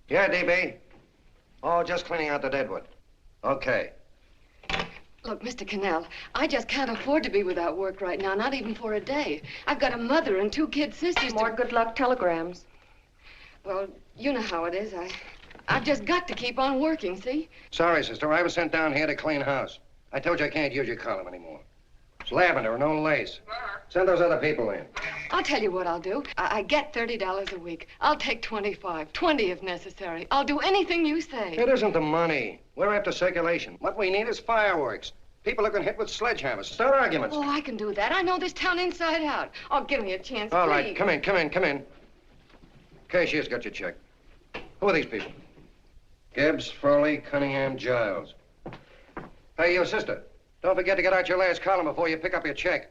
Yeah, DB. Oh, just cleaning out the deadwood. Okay. Look, Mr. Cannell, I just can't afford to be without work right now, not even for a day. I've got a mother and 2 kid sisters. More good luck telegrams. Well, you know how it is. I've just got to keep on working, see? Sorry, sister. I was sent down here to clean house. I told you I can't use your column anymore. It's lavender and no lace. Send those other people in. I'll tell you what I'll do. I get $30 a week. I'll take 25, 20 if necessary. I'll do anything you say. It isn't the money. We're after circulation. What we need is fireworks. People who can hit with sledgehammers. Start arguments. Oh, I can do that. I know this town inside out. Oh, give me a chance, All please. right, come in. Cashier's got your check. Who are these people? Gibbs, Furley, Cunningham, Giles. Hey, you sister. Don't forget to get out your last column before you pick up your check.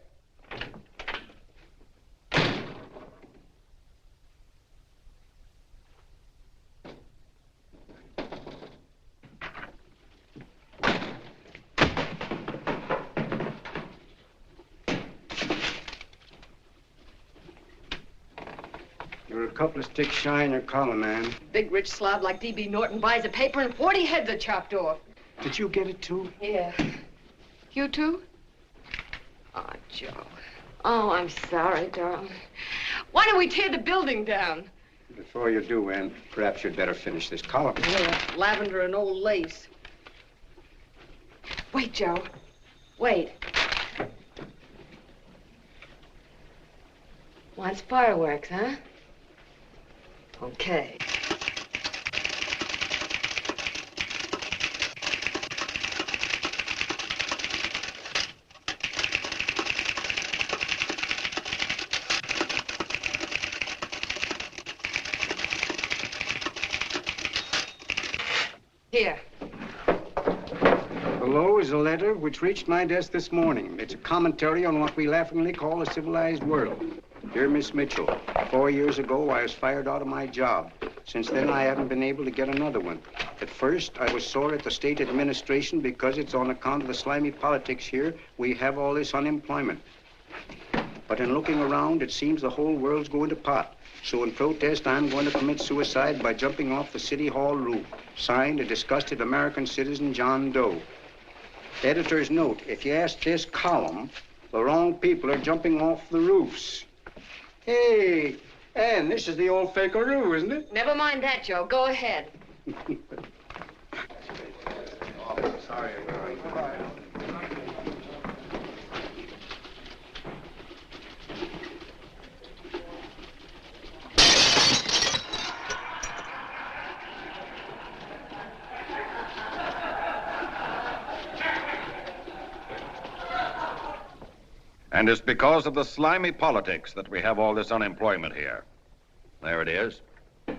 You're a couple of sticks shy in your column, man. Big rich slob like D.B. Norton buys a paper and 40 heads are chopped off. Did you get it, too? Yeah. You too? Oh, Joe. Oh, I'm sorry, darling. Why don't we tear the building down? Before you do, Ann, perhaps you'd better finish this column. Yeah, lavender and old lace. Wait, Joe. Wait. Wants fireworks, huh? Okay. Here. Below is a letter which reached my desk this morning. It's a commentary on what we laughingly call the civilized world. Dear Miss Mitchell, 4 years ago, I was fired out of my job. Since then, I haven't been able to get another one. At first, I was sore at the state administration because it's on account of the slimy politics here we have all this unemployment. But in looking around, it seems the whole world's going to pot. So in protest, I'm going to commit suicide by jumping off the City Hall roof. Signed, a disgusted American citizen, John Doe. Editor's note, if you ask this column, the wrong people are jumping off the roofs. Hey, Ann, this is the old fakeroo, isn't it? Never mind that, Joe. Go ahead. Sorry. And it's because of the slimy politics that we have all this unemployment here. There it is.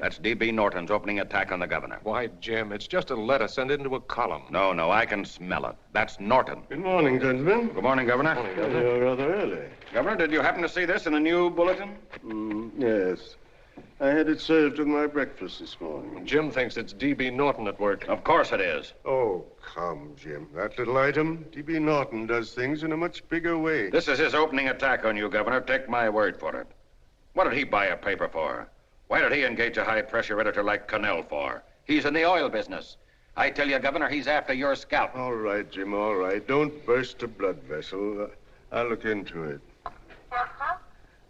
That's D.B. Norton's opening attack on the governor. Why, Jim, it's just a letter sent into a column. No, I can smell it. That's Norton. Good morning, gentlemen. Good morning, Governor. Morning, Governor. You're rather early. Governor, did you happen to see this in the new bulletin? Yes. I had it served with my breakfast this morning. Jim thinks it's D.B. Norton at work. Of course it is. Oh, come, Jim. That little item, D.B. Norton does things in a much bigger way. This is his opening attack on you, Governor. Take my word for it. What did he buy a paper for? Why did he engage a high-pressure editor like Cannell for? He's in the oil business. I tell you, Governor, he's after your scalp. All right, Jim, all right. Don't burst a blood vessel. I'll look into it.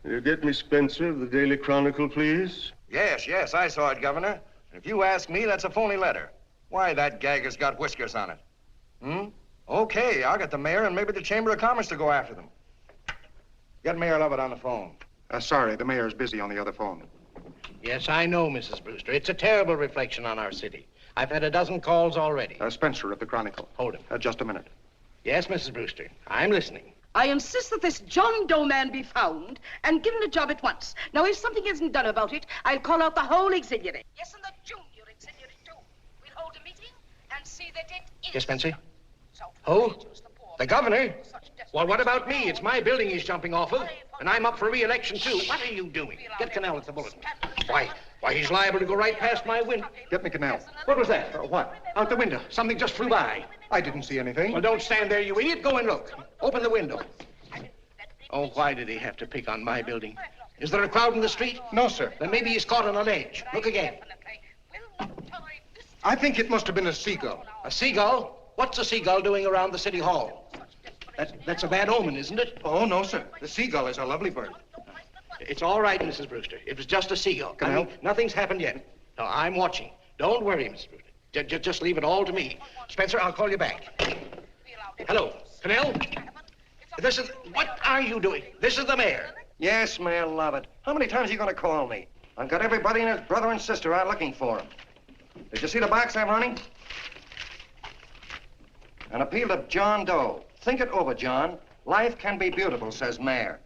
Will you get me Spencer of the Daily Chronicle, please? Yes, I saw it, Governor. If you ask me, that's a phony letter. Why, that gagger's got whiskers on it. Okay, I'll get the mayor and maybe the Chamber of Commerce to go after them. Get Mayor Lovett on the phone. Sorry, the mayor's busy on the other phone. Yes, I know, Mrs. Brewster. It's a terrible reflection on our city. I've had a dozen calls already. Spencer of the Chronicle. Hold him. Just a minute. Yes, Mrs. Brewster. I'm listening. I insist that this John Doe man be found and given a job at once. Now, if something isn't done about it, I'll call out the whole auxiliary. Yes, and the junior auxiliary, too. We'll hold a meeting and see that it is. Yes, Spencer? Who? The governor? Well, what about me? It's my building he's jumping off of, and I'm up for re-election, too. What are you doing? Get Cannell at the bulletin. Why, he's liable to go right past my window. Get me Cannell. What was that? What? Out the window. Something just flew by. I didn't see anything. Well, don't stand there, you idiot. Go and look. Open the window. Oh, why did he have to pick on my building? Is there a crowd in the street? No, sir. Then maybe he's caught on a ledge. Look again. I think it must have been a seagull. A seagull? What's a seagull doing around the city hall? That's a bad omen, isn't it? Oh, no, sir. The seagull is a lovely bird. It's all right, Mrs. Brewster. It was just a seagull. Can I help? Nothing's happened yet. No, I'm watching. Don't worry, Mrs. Brewster. Just leave it all to me. Spencer, I'll call you back. Hello, Canal? What are you doing? This is the mayor. Yes, Mayor Lovett. How many times are you going to call me? I've got everybody and his brother and sister out looking for him. Did you see the box I'm running? An appeal to John Doe. Think it over, John. Life can be beautiful, says Mayor.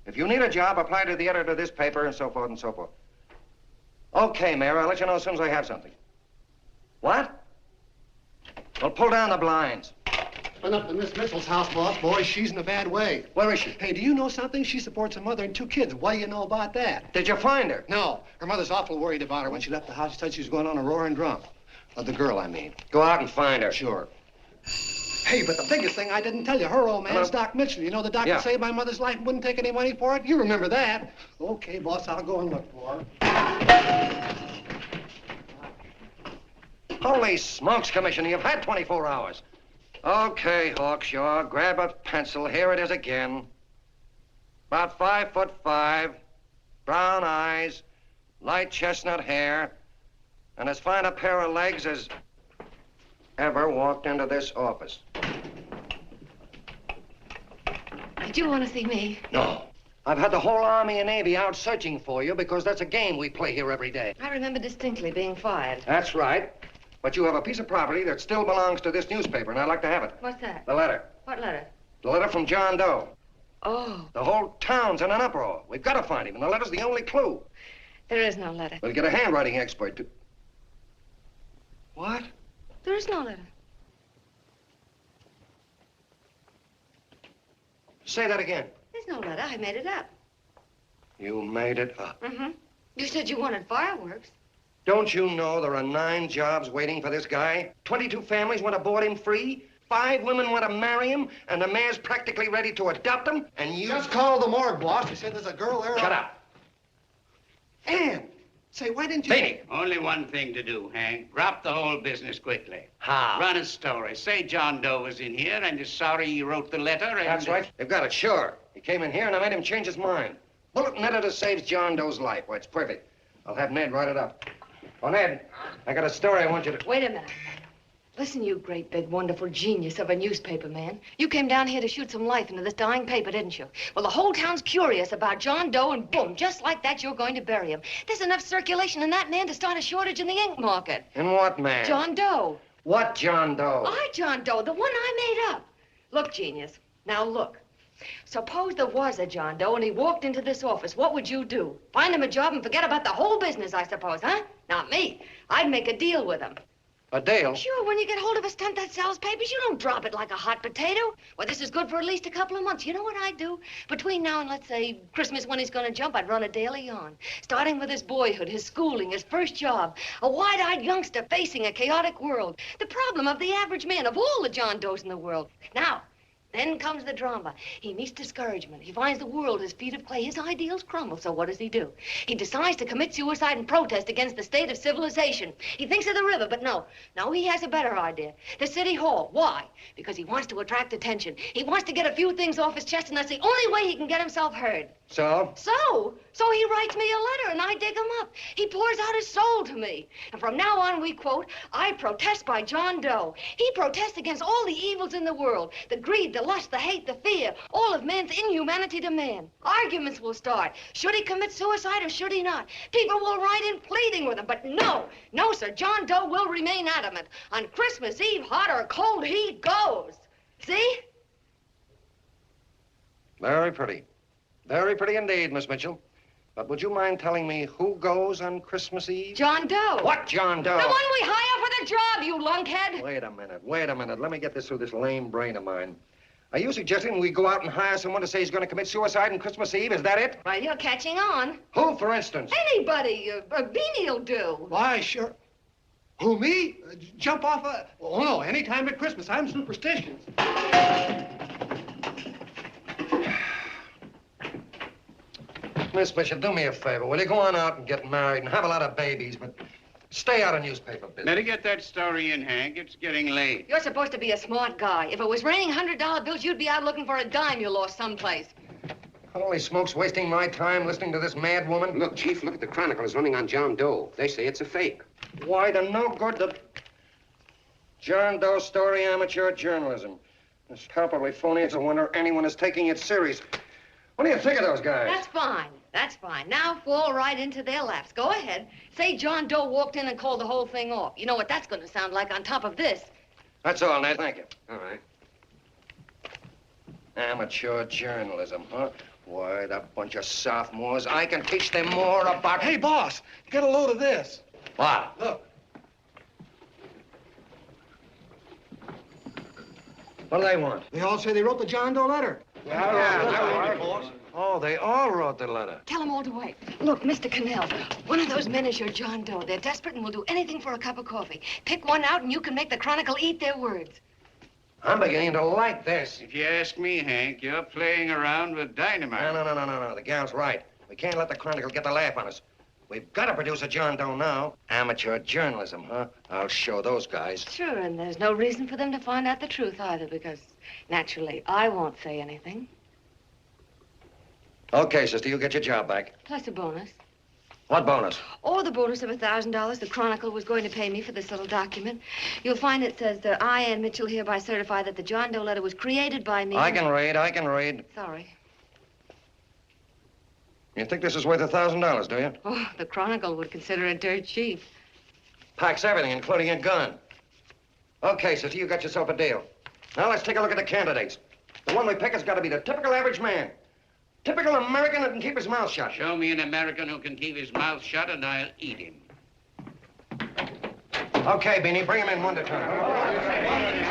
If you need a job, apply to the editor of this paper and so forth and so forth. Okay, Mayor, I'll let you know as soon as I have something. What? Well, pull down the blinds. Went up to Miss Mitchell's house, boss. Boy, she's in a bad way. Where is she? Hey, do you know something? She supports a mother and 2 kids. What do you know about that? Did you find her? No. Her mother's awful worried about her. When she left the house, she said she was going on a roaring drunk. The girl, I mean. Go out and find her. Sure. Hey, but the biggest thing I didn't tell you, her old man's Doc Mitchell. You know the doc that saved my mother's life and wouldn't take any money for it? You remember that. Okay, boss, I'll go and look for her. Holy smokes, Commissioner, you've had 24 hours. Okay, Hawkshaw, grab a pencil. Here it is again. About 5'5", brown eyes, light chestnut hair, and as fine a pair of legs as ever walked into this office. Did you want to see me? No. I've had the whole Army and Navy out searching for you because that's a game we play here every day. I remember distinctly being fired. That's right. But you have a piece of property that still belongs to this newspaper, and I'd like to have it. What's that? The letter. What letter? The letter from John Doe. Oh. The whole town's in an uproar. We've got to find him, and the letter's the only clue. There is no letter. We'll get a handwriting expert to... What? There is no letter. Say that again. There's no letter. I made it up. You made it up. Mm-hmm. You said you wanted fireworks. Don't you know there are 9 jobs waiting for this guy? 22 families want to board him free. 5 women want to marry him, and the mayor's practically ready to adopt him, and you... Just call the morgue, boss. They said there's a girl there. Shut up. Ann! Say, why didn't you... Beanie. Only one thing to do, Hank. Drop the whole business quickly. How? Run a story. Say John Doe was in here and is sorry he wrote the letter and... That's right. They've got it, sure. He came in here and I made him change his mind. Bulletin editor saves John Doe's life. Why, it's perfect. I'll have Ned write it up. Oh, Ned, I got a story I want you to... Wait a minute. Listen, you great, big, wonderful genius of a newspaper man. You came down here to shoot some life into this dying paper, didn't you? Well, the whole town's curious about John Doe, and boom, just like that, you're going to bury him. There's enough circulation in that man to start a shortage in the ink market. In what man? John Doe. What John Doe? John Doe, the one I made up. Look, genius, now look. Suppose there was a John Doe and he walked into this office. What would you do? Find him a job and forget about the whole business, I suppose, huh? Not me. I'd make a deal with him. A deal? Sure, when you get hold of a stunt that sells papers, you don't drop it like a hot potato. Well, this is good for at least a couple of months. You know what I'd do? Between now and, let's say, Christmas when he's going to jump, I'd run a daily on. Starting with his boyhood, his schooling, his first job. A wide-eyed youngster facing a chaotic world. The problem of the average man, of all the John Does in the world. Now, then comes the drama. He meets discouragement. He finds the world his feet of clay. His ideals crumble. So what does he do? He decides to commit suicide and protest against the state of civilization. He thinks of the river, but no. No, he has a better idea. The city hall. Why? Because he wants to attract attention. He wants to get a few things off his chest, and that's the only way he can get himself heard. So? So he writes me a letter, and I dig him up. He pours out his soul to me. And from now on, we quote, I protest by John Doe. He protests against all the evils in the world. The greed, the lust, the hate, the fear. All of man's inhumanity to man. Arguments will start. Should he commit suicide or should he not? People will write in pleading with him. But no, sir. John Doe will remain adamant. On Christmas Eve, hot or cold, he goes. See? Very pretty. Very pretty indeed, Miss Mitchell. But would you mind telling me who goes on Christmas Eve? John Doe. What John Doe? The one we hire for the job, you lunkhead. Wait a minute. Let me get this through this lame brain of mine. Are you suggesting we go out and hire someone to say he's going to commit suicide on Christmas Eve? Is that it? Well, you're catching on. Who, for instance? Anybody. Beanie'll do. Why, sure. Who, me? Jump off a... Oh, no, any time at Christmas. I'm superstitious. Miss Mitchell, do me a favor. Will you go on out and get married and have a lot of babies, but Stay out of newspaper business. Better get that story in, Hank. It's getting late. You're supposed to be a smart guy. If it was raining $100 bills, you'd be out looking for a dime you lost someplace. Holy smokes, wasting my time listening to this mad woman. Look, Chief, look at the Chronicle. It's running on John Doe. They say it's a fake. Why the no good the John Doe story, amateur journalism. It's palpably phony. It's a wonder anyone is taking it serious. What do you think of those guys? That's fine. That's fine. Now fall right into their laps. Go ahead. Say John Doe walked in and called the whole thing off. You know what that's going to sound like on top of this. That's all, Ned. Thank you. All right. Amateur journalism, huh? Why, that bunch of sophomores. I can teach them more about... Hey, boss, get a load of this. What? Look. What do they want? They all say they wrote the John Doe letter. Oh, they all wrote the letter. Tell them all to wait. Look, Mr. Cannell, one of those men is your John Doe. They're desperate and will do anything for a cup of coffee. Pick one out and you can make the Chronicle eat their words. I'm beginning to like this. If you ask me, Hank, you're playing around with dynamite. No. The gal's right. We can't let the Chronicle get the laugh on us. We've got to produce a John Doe now. Amateur journalism, huh? I'll show those guys. Sure, and there's no reason for them to find out the truth either, because naturally, I won't say anything. Okay, sister, you get your job back. Plus a bonus. What bonus? Or the bonus of $1,000 the Chronicle was going to pay me for this little document. You'll find it says that I, Ann Mitchell, hereby certify that the John Doe letter was created by me. I can read. Sorry. You think this is worth $1,000, do you? Oh, the Chronicle would consider it dirt cheap. Packs everything, including a gun. Okay, sister, you got yourself a deal. Now let's take a look at the candidates. The one we pick has got to be the typical average man. Typical American that can keep his mouth shut. Show me an American who can keep his mouth shut and I'll eat him. Okay, Beanie, bring him in one at a time.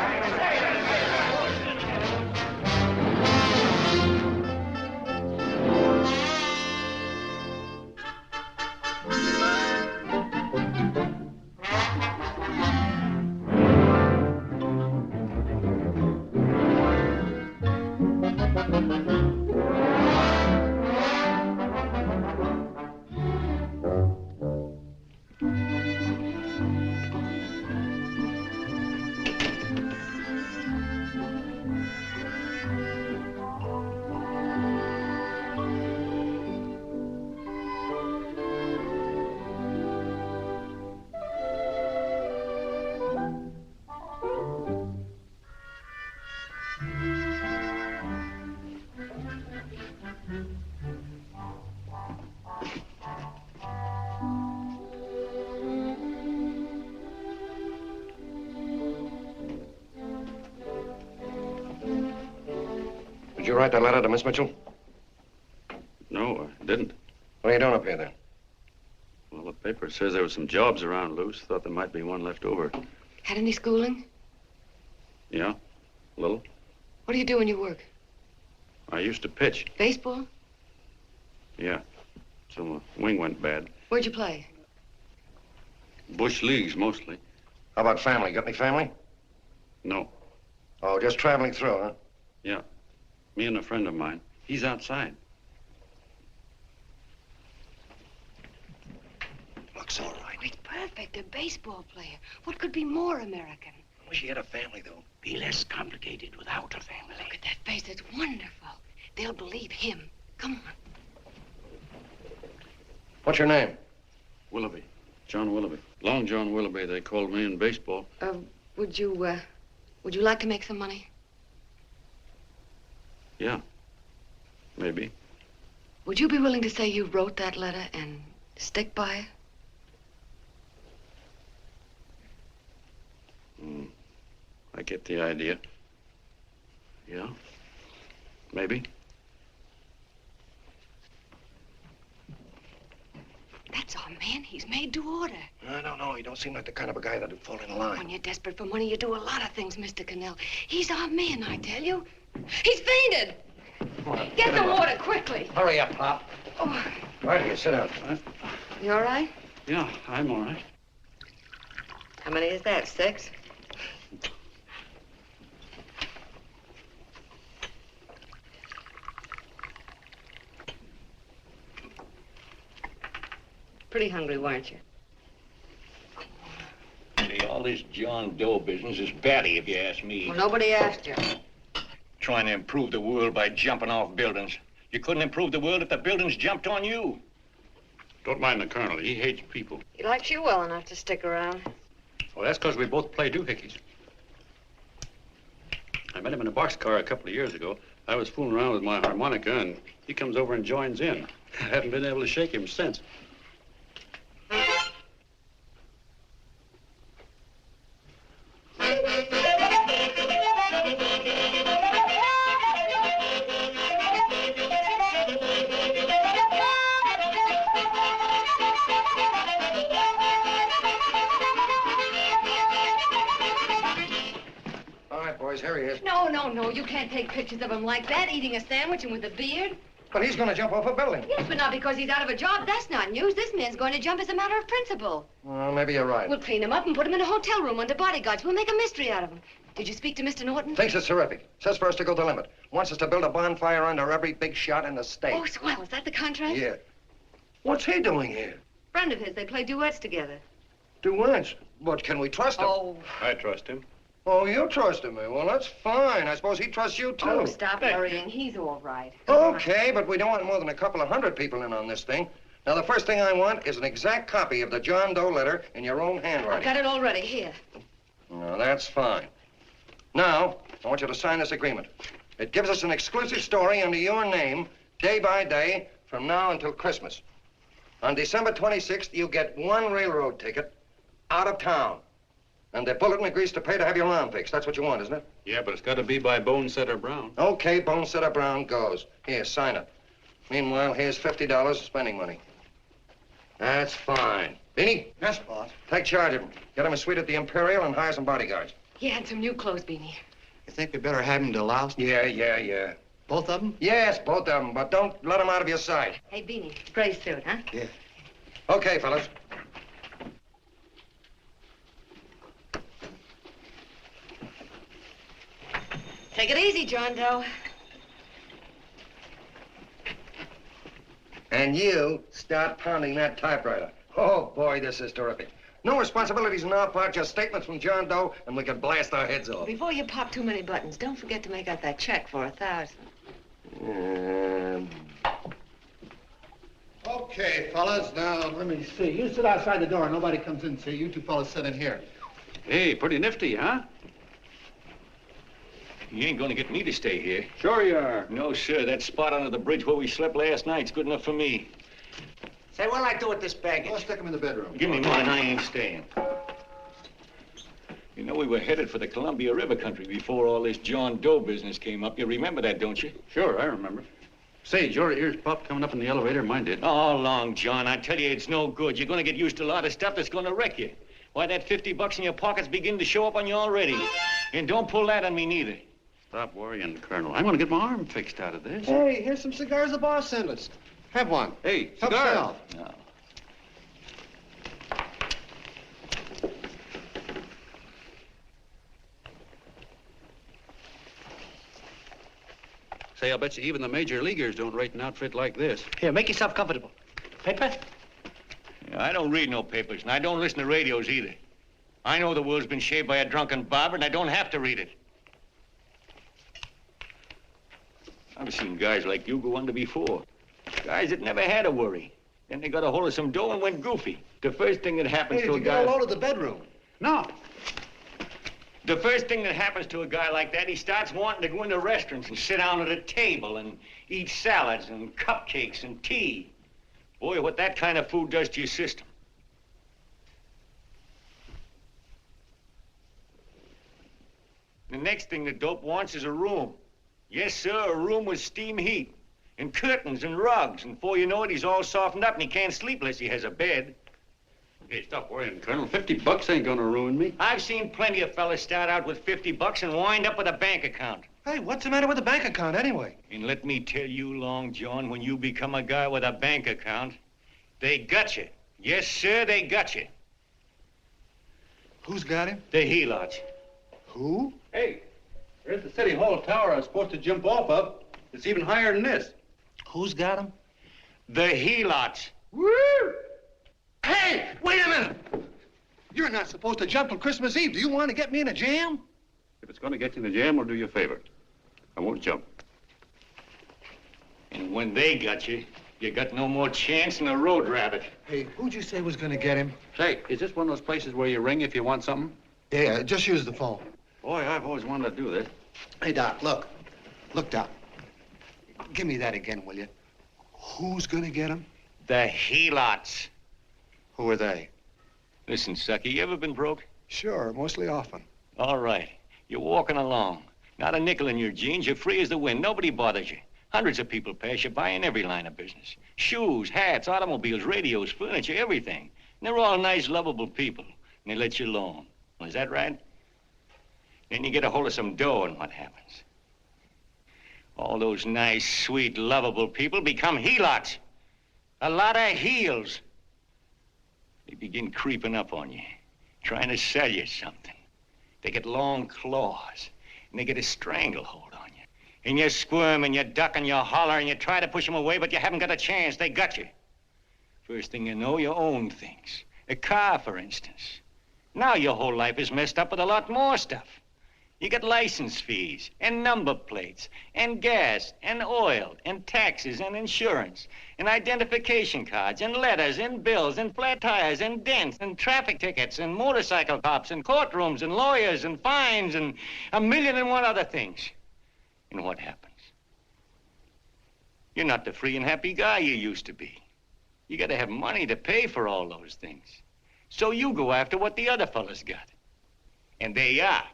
Did you write that letter to Miss Mitchell? No, I didn't. What are you doing up here, then? Well, the paper says there were some jobs around loose. Thought there might be one left over. Had any schooling? Yeah, a little. What do you do when you work? I used to pitch. Baseball? Yeah, so my wing went bad. Where'd you play? Bush leagues, mostly. How about family? Got any family? No. Oh, just traveling through, huh? Yeah, me and a friend of mine. He's outside. Looks all right. It's perfect, a baseball player. What could be more American? Wish he had a family, though. Be less complicated without a family. Look at that face, it's wonderful. They'll believe him. Come on. What's your name? Willoughby. John Willoughby. Long John Willoughby, they called me in baseball. Would you like to make some money? Yeah, maybe. Would you be willing to say you wrote that letter and stick by it? I get the idea. Yeah, maybe. That's our man. He's made to order. I don't know. He don't seem like the kind of a guy that'd fall in line. When you're desperate for money, you do a lot of things, Mr. Cannell. He's our man, I tell you. He's fainted. Get the water quickly. Hurry up, Pop. Oh. Right here, sit down. You all right? Yeah, I'm all right. How many is that, 6? Pretty hungry, weren't you? this John Doe business is batty, if you ask me. Well, nobody asked you. Trying to improve the world by jumping off buildings. You couldn't improve the world if the buildings jumped on you. Don't mind the colonel. He hates people. He likes you well enough to stick around. Well, that's because we both play doohickeys. I met him in a boxcar a couple of years ago. I was fooling around with my harmonica, and he comes over and joins in. I haven't been able to shake him since. Here he is. No, you can't take pictures of him like that, eating a sandwich and with a beard. But he's going to jump off a building. Yes, but not because he's out of a job. That's not news. This man's going to jump as a matter of principle. Well, maybe you're right. We'll clean him up and put him in a hotel room under bodyguards. We'll make a mystery out of him. Did you speak to Mr. Norton? Thinks it's terrific. Says for us to go the limit. Wants us to build a bonfire under every big shot in the state. Oh, swell. Is that the contract? Yeah. What's he doing here? Friend of his. They play duets together. Duets? But can we trust him? Oh. I trust him. Oh, you trust him, eh? Well, that's fine. I suppose he trusts you, too. Oh, stop worrying. He's all right. Okay, but we don't want more than a couple of hundred people in on this thing. Now, the first thing I want is an exact copy of the John Doe letter in your own handwriting. I've got it already. Here. No, that's fine. Now, I want you to sign this agreement. It gives us an exclusive story under your name, day by day, from now until Christmas. On December 26th, you get one railroad ticket out of town. And the bulletin agrees to pay to have your arm fixed. That's what you want, isn't it? Yeah, but it's got to be by Bonesetter Brown. Okay, Bonesetter Brown goes. Here, sign it. Meanwhile, here's $50 spending money. That's fine. Beanie? Yes, boss. Take charge of him. Get him a suite at the Imperial and hire some bodyguards. Yeah, and some new clothes, Beanie. You think we better have him deloused? Yeah. Both of them? Yes, both of them, but don't let them out of your sight. Hey, Beanie, gray suit, huh? Yeah. Okay, fellas. Take it easy, John Doe. And you start pounding that typewriter. Oh, boy, this is terrific. No responsibilities on our part, just statements from John Doe, and we can blast our heads off. Before you pop too many buttons, don't forget to make out that check for $1,000. Okay, fellas, now, let me see. You sit outside the door. Nobody comes in, see? You two fellas sit in here. Hey, pretty nifty, huh? You ain't gonna get me to stay here. Sure you are. No, sir. That spot under the bridge where we slept last night's good enough for me. Say, what'll I do with this baggage? I'll stick him in the bedroom. Give me mine. I ain't staying. You know, we were headed for the Columbia River country before all this John Doe business came up. You remember that, don't you? Sure, I remember. Say, your ears popped coming up in the elevator. Mine did. All along, John. I tell you, it's no good. You're gonna get used to a lot of stuff that's gonna wreck you. Why, that $50 in your pocket's beginning to show up on you already. And don't pull that on me, neither. Stop worrying, Colonel. I'm going to get my arm fixed out of this. Hey, here's some cigars the boss sent us. Have one. Hey, Help cigars. yourself. No. Say, I'll bet you even the major leaguers don't rate an outfit like this. Here, make yourself comfortable. Paper? Yeah, I don't read no papers, and I don't listen to radios either. I know the world's been shaped by a drunken barber, and I don't have to read it. I've seen guys like you go under before. Guys that never had a worry. Then they got a hold of some dough and went goofy. The first thing that happens Hey, to did a you guy... get a load of the bedroom? No. The first thing that happens to a guy like that, he starts wanting to go into restaurants and sit down at a table and eat salads and cupcakes and tea. Boy, what that kind of food does to your system. The next thing the dope wants is a room. Yes, sir, a room with steam heat and curtains and rugs. And before you know it, he's all softened up and he can't sleep unless he has a bed. Hey, stop worrying, Colonel. $50 ain't gonna ruin me. I've seen plenty of fellas start out with $50 and wind up with a bank account. Hey, what's the matter with the bank account anyway? And let me tell you, Long John, when you become a guy with a bank account, they got you. Yes, sir, they got you. Who's got him? The helots. Who? Hey, there's the City Hall tower I was supposed to jump off of. It's even higher than this. Who's got him? The helots. Woo! Hey, wait a minute! You're not supposed to jump till Christmas Eve. Do you want to get me in a jam? If it's going to get you in the jam, I'll do you a favor. I won't jump. And when they got you, you got no more chance than a road rabbit. Hey, who'd you say was going to get him? Say, is this one of those places where you ring if you want something? Yeah, just use the phone. Boy, I've always wanted to do this. Hey, Doc, look. Look, Doc. Give me that again, will you? Who's going to get him? The helots. Who are they? Listen, Sucky, you ever been broke? Sure, mostly often. All right. You're walking along. Not a nickel in your jeans. You're free as the wind. Nobody bothers you. Hundreds of people pass you by in every line of business. Shoes, hats, automobiles, radios, furniture, everything. And they're all nice, lovable people. And they let you alone. Is that right? Then you get a hold of some dough, and what happens? All those nice, sweet, lovable people become helots. A lot of heels. They begin creeping up on you, trying to sell you something. They get long claws, and they get a stranglehold on you. And you squirm, and you duck, and you holler, and you try to push them away, but you haven't got a chance. They got you. First thing you know, you own things. A car, for instance. Now your whole life is messed up with a lot more stuff. You get license fees, and number plates, and gas, and oil, and taxes, and insurance, and identification cards, and letters, and bills, and flat tires, and dents, and traffic tickets, and motorcycle cops, and courtrooms, and lawyers, and fines, and 1,000,001 other things. And what happens? You're not the free and happy guy you used to be. You gotta have money to pay for all those things. So you go after what the other fellas got. And there you are.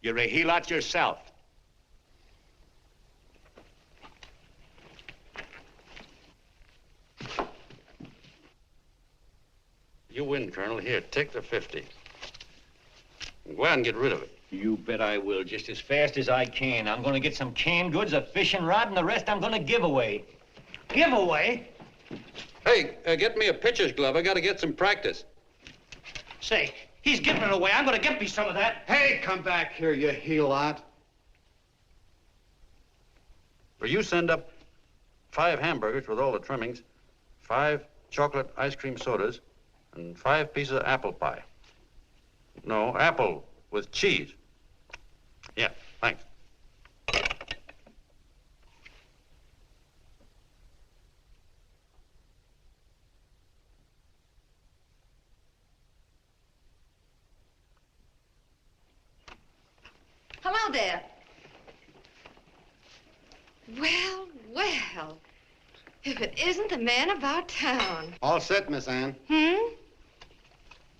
You're a helot yourself. You win, Colonel. Here, take the 50. Go out and get rid of it. You bet I will, just as fast as I can. I'm gonna get some canned goods, a fishing rod, and the rest I'm gonna give away. Give away? Hey, get me a pitcher's glove. I gotta get some practice. Say, he's giving it away. I'm going to get me some of that. Hey, come back here, you helot. Will you send up 5 hamburgers with all the trimmings, 5 chocolate ice cream sodas, and 5 pieces of apple pie? No, apple with cheese. Yeah, thanks. Hello there. Well, well. If it isn't the man about town. All set, Miss Anne.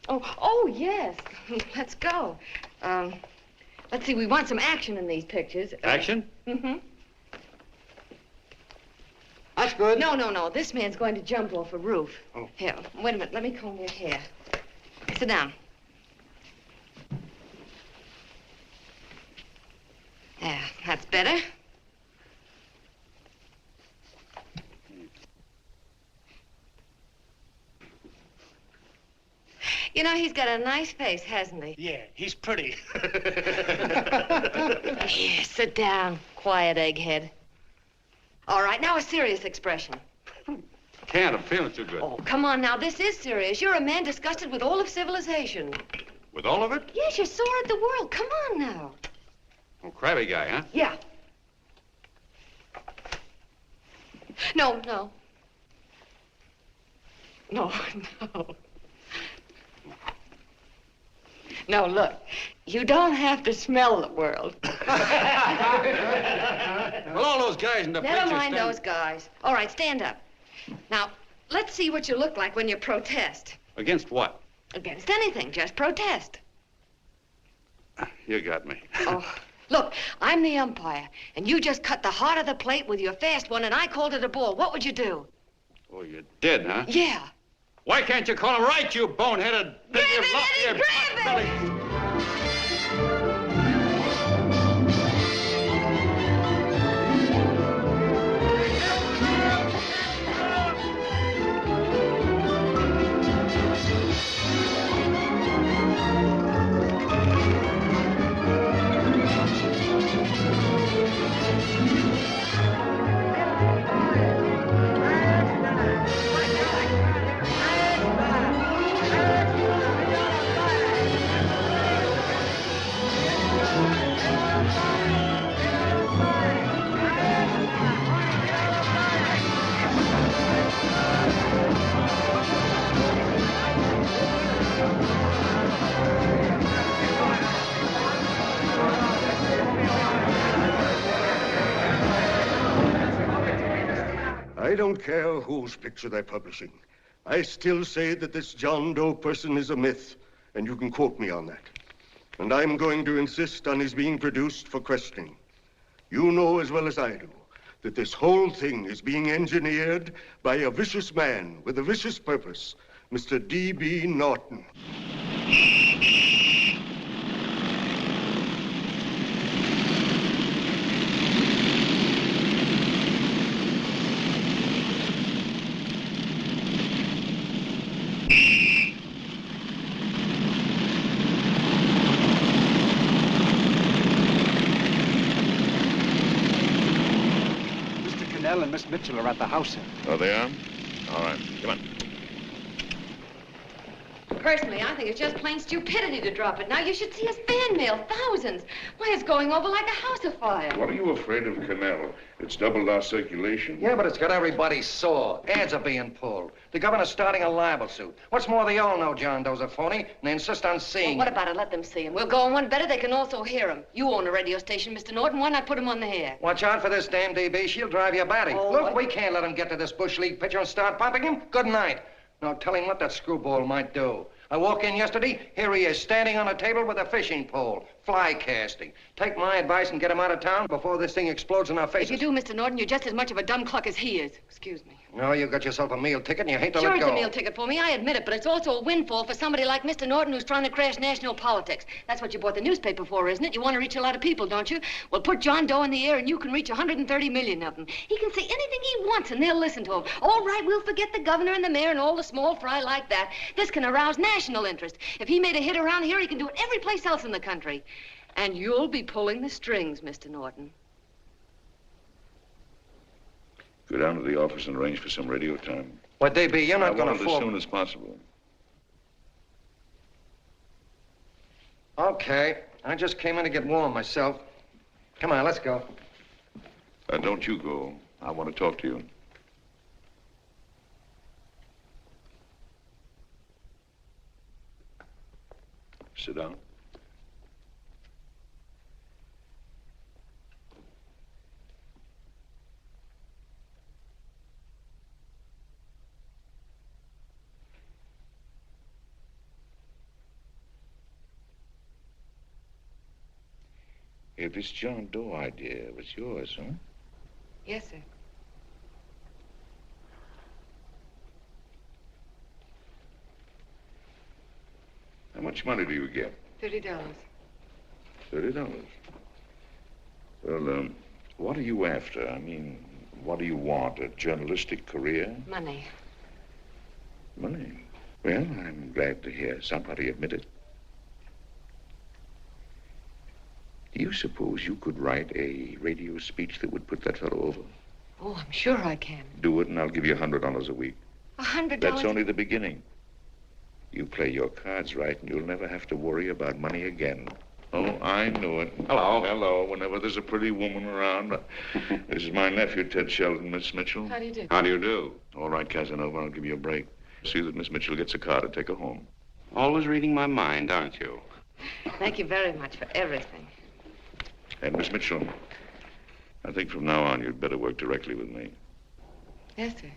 Oh, yes. Let's go. Let's see, we want some action in these pictures. Action? That's good. No. This man's going to jump off a roof. Oh. Here, wait a minute. Let me comb your hair. Sit down. There, that's better. You know, he's got a nice face, hasn't he? Yeah, he's pretty. Here, sit down. Quiet, egghead. All right, now a serious expression. Can't. I'm feeling too good. Oh, come on now. This is serious. You're a man disgusted with all of civilization. With all of it? Yes, you're sore at the world. Come on now. Oh, crabby guy, huh? Yeah. No. No, look. You don't have to smell the world. Well, all those guys in the Never picture mind those guys. All right, stand up. Now, let's see what you look like when you protest. Against what? Against anything. Just protest. You got me. Oh, look, I'm the umpire, and you just cut the heart of the plate with your fast one, and I called it a ball. What would you do? Oh, you did, huh? Yeah. Why can't you call him right, you boneheaded... Grab it, Eddie, grab it! I don't care whose picture they're publishing. I still say that this John Doe person is a myth, and you can quote me on that. And I'm going to insist on his being produced for questioning. You know as well as I do that this whole thing is being engineered by a vicious man with a vicious purpose, Mr. D.B. Norton. And Miss Mitchell are at the house, sir. Oh, they are? All right. Come on. Personally, I think it's just plain stupidity to drop it. Now, you should see his fan mail, thousands. Why, it's going over like a house afire. What are you afraid of Canal? It's doubled our circulation. Yeah, but it's got everybody sore. Ads are being pulled. The governor's starting a libel suit. What's more, they all know John Doe's a phony, and they insist on seeing Well, what about it? Let them see him. We'll go on one better. They can also hear him. You own a radio station, Mr. Norton. Why not put him on the air? Watch out for this damn DB. She'll drive you batty. Oh, Look, what? we can't let him get to this Bush League pitcher and start pumping him. Good night. Now, tell him what that screwball might do. I walk in yesterday, here he is, standing on a table with a fishing pole, fly casting. Take my advice and get him out of town before this thing explodes in our faces. If you do, Mr. Norton, you're just as much of a dumb cluck as he is. Excuse me. No, you got yourself a meal ticket and you hate to Sure, let go. it's a meal ticket for me, I admit it, but it's also a windfall for somebody like Mr. Norton who's trying to crash national politics. That's what you bought the newspaper for, isn't it? You want to reach a lot of people, don't you? Well, put John Doe in the air and you can reach 130 million of them. He can say anything he wants and they'll listen to him. All right, we'll forget the governor and the mayor and all the small fry like that. This can arouse national interest. If he made a hit around here, he can do it every place else in the country. And you'll be pulling the strings, Mr. Norton. Go down to the office and arrange for some radio time. What, DB, you're not going to I want it as soon as possible. Okay. I just came in to get warm myself. Come on, let's go. Don't you go. I want to talk to you. Sit down. Hey, this John Doe idea was yours, huh? Yes, sir. How much money do you get? $30. $30. Well, what are you after? I mean, what do you want? A journalistic career? Money. Money? Well, I'm glad to hear somebody admit it. Do you suppose you could write a radio speech that would put that fellow over? Oh, I'm sure I can. Do it, and I'll give you $100 a week. $100? That's only the beginning. You play your cards right, and you'll never have to worry about money again. Oh, I knew it. Hello. Hello. Whenever there's a pretty woman around. This is my nephew, Ted Sheldon, Miss Mitchell. How do you do? How do you do? All right, Casanova, I'll give you a break. See that Miss Mitchell gets a car to take her home. Always reading my mind, aren't you? Thank you very much for everything. And Miss Mitchell, I think from now on you'd better work directly with me. Yes, sir.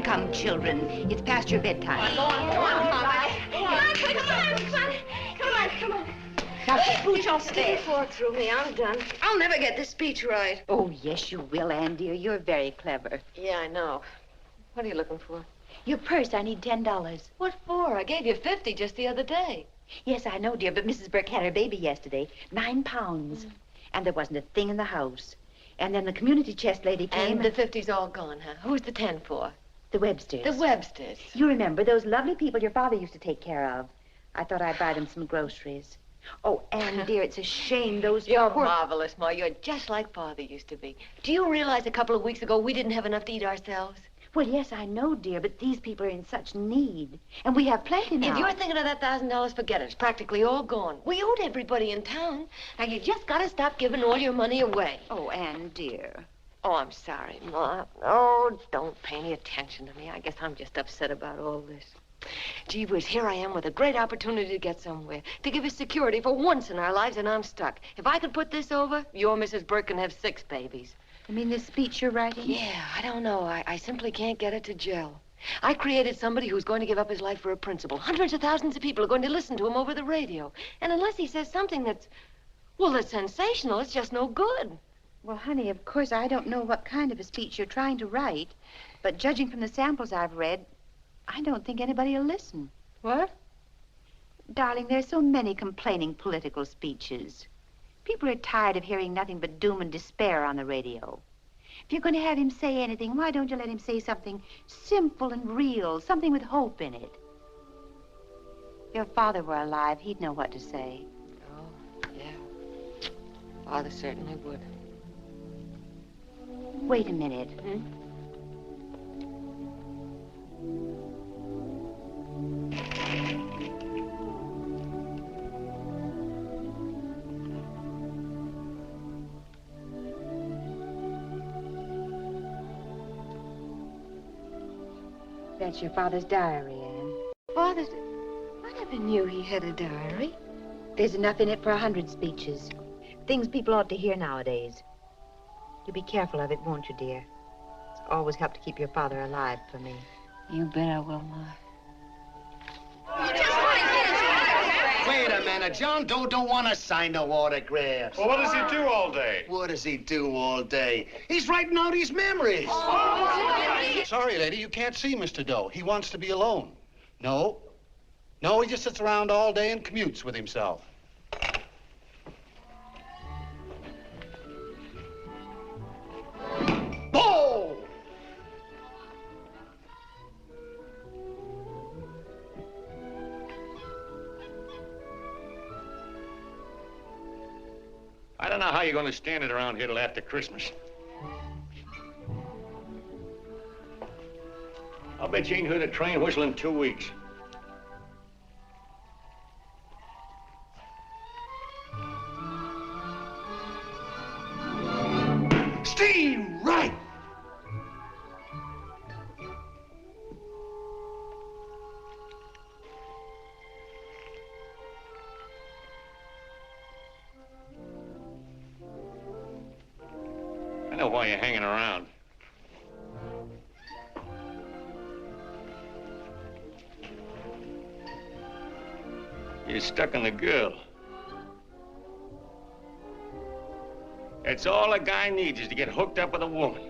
Come, children. It's past your bedtime. Come on. Now, pooch, I'll stay. Before through me, I'm done. I'll never get this speech right. Oh, yes, you will, Ann, dear. You're very clever. Yeah, I know. What are you looking for? Your purse. I need $10. What for? I gave you 50 just the other day. Yes, I know, dear, but Mrs. Burke had her baby yesterday. 9 pounds. And there wasn't a thing in the house. And then the community chest lady came. And the 50's all gone, huh? Who's the 10 for? The Websters. The Websters. You remember those lovely people your father used to take care of. I thought I'd buy them some groceries. Oh, Anne, dear, it's a shame those You're poor... marvelous, Ma. You're just like Father used to be. Do you realize a couple of weeks ago we didn't have enough to eat ourselves? Well, yes, I know, dear, but these people are in such need. And we have plenty now. If you're thinking of that $1,000, forget it. It's practically all gone. We owed everybody in town. Now, you just got to stop giving all your money away. Oh, Anne, dear. Oh, I'm sorry, Ma. Oh, don't pay any attention to me. I guess I'm just upset about all this. Gee whiz, here I am with a great opportunity to get somewhere, to give us security for once in our lives, and I'm stuck. If I could put this over, your Mrs. Burke can have 6 babies. You mean this speech you're writing? Yeah, I don't know. I simply can't get it to gel. I created somebody who's going to give up his life for a principle. Hundreds of thousands of people are going to listen to him over the radio. And unless he says something that's sensational, it's just no good. Well, honey, of course, I don't know what kind of a speech you're trying to write, but judging from the samples I've read, I don't think anybody will listen. What? Darling, there's so many complaining political speeches. People are tired of hearing nothing but doom and despair on the radio. If you're going to have him say anything, why don't you let him say something simple and real, something with hope in it? If your father were alive, he'd know what to say. Oh, yeah. Father certainly would. Wait a minute. That's your father's diary, Anne. Father's... I never knew he had a diary. There's enough in it for 100 speeches. Things people ought to hear nowadays. You'll be careful of it, won't you, dear? It's always helped to keep your father alive for me. You bet I will, Ma. Wait a minute. John Doe don't want to sign no autographs. Well, what does he do all day? What does he do all day? He's writing out his memories. Sorry, lady, you can't see Mr. Doe. He wants to be alone. No, he just sits around all day and commutes with himself. Oh! I don't know how you're going to stand it around here till after Christmas. I'll bet you ain't heard a train whistle in 2 weeks. Steve, right! I know why you're hanging around. You're stuck on the girl. That's all a guy needs is to get hooked up with a woman.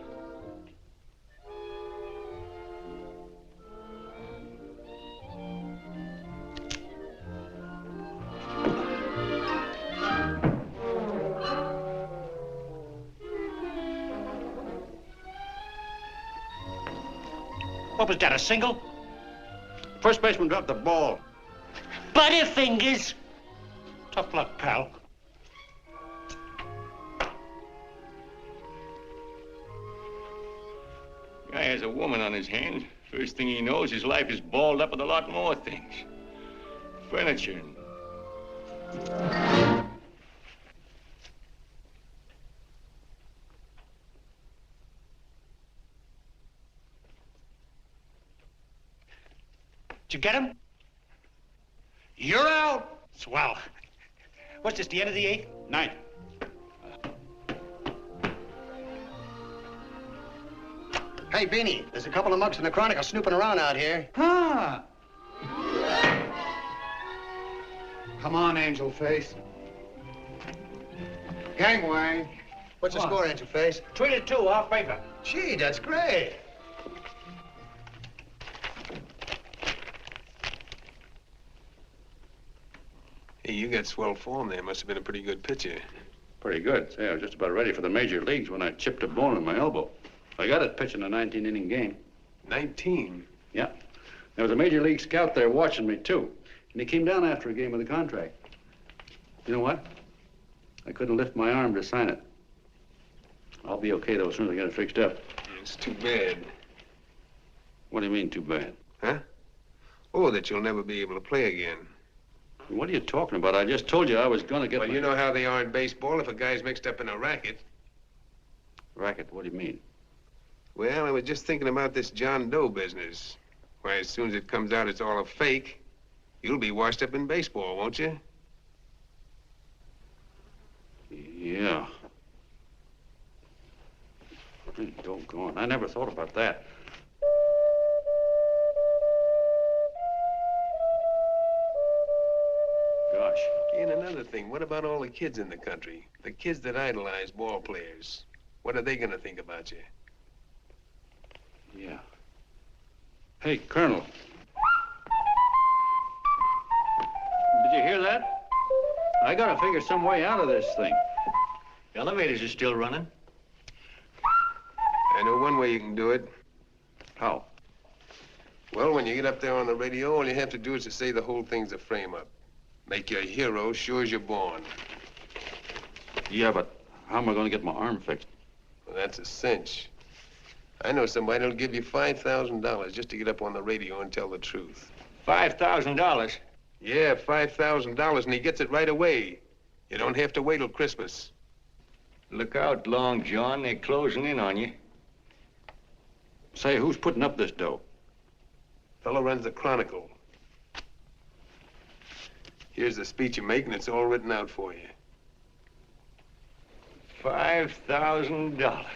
What was that, a single? First baseman dropped the ball. Butterfingers. Tough luck, pal. Guy has a woman on his hands. First thing he knows, his life is balled up with a lot more things. Furniture and... Did you get him? You're out. Swell. What's this, the end of the 8th? 9th. Hey, Beanie, there's a couple of mugs from the Chronicle snooping around out here. Huh. Come on, Angel Face. Gangway. What's the score, Angel Face? 3-2, off paper. Gee, that's great. Hey, you got swell form there. Must have been a pretty good pitcher. Pretty good. Say, I was just about ready for the major leagues when I chipped a bone in my elbow. I got it pitching a 19-inning game. 19? Yeah. There was a major league scout there watching me, too. And he came down after a game of the contract. You know what? I couldn't lift my arm to sign it. I'll be okay, though, as soon as I get it fixed up. It's too bad. What do you mean, too bad? Huh? Oh, that you'll never be able to play again. What are you talking about? I just told you I was going to get Well, you know how they are in baseball if a guy's mixed up in a racket. Racket? What do you mean? Well, I was just thinking about this John Doe business. Why, as soon as it comes out it's all a fake, you'll be washed up in baseball, won't you? Yeah. Hey, doggone. I never thought about that. Gosh. And another thing, what about all the kids in the country? The kids that idolize ball players. What are they going to think about you? Yeah. Hey, Colonel. Did you hear that? I gotta figure some way out of this thing. Elevators are still running. I know one way you can do it. How? Well, when you get up there on the radio, all you have to do is to say the whole thing's a frame-up. Make you a hero sure as you're born. Yeah, but how am I gonna get my arm fixed? Well, that's a cinch. I know somebody that'll give you $5,000 just to get up on the radio and tell the truth. $5,000? Yeah, $5,000, and he gets it right away. You don't have to wait till Christmas. Look out, Long John. They're closing in on you. Say, who's putting up this dough? Fellow runs the Chronicle. Here's the speech you make, and it's all written out for you. $5,000.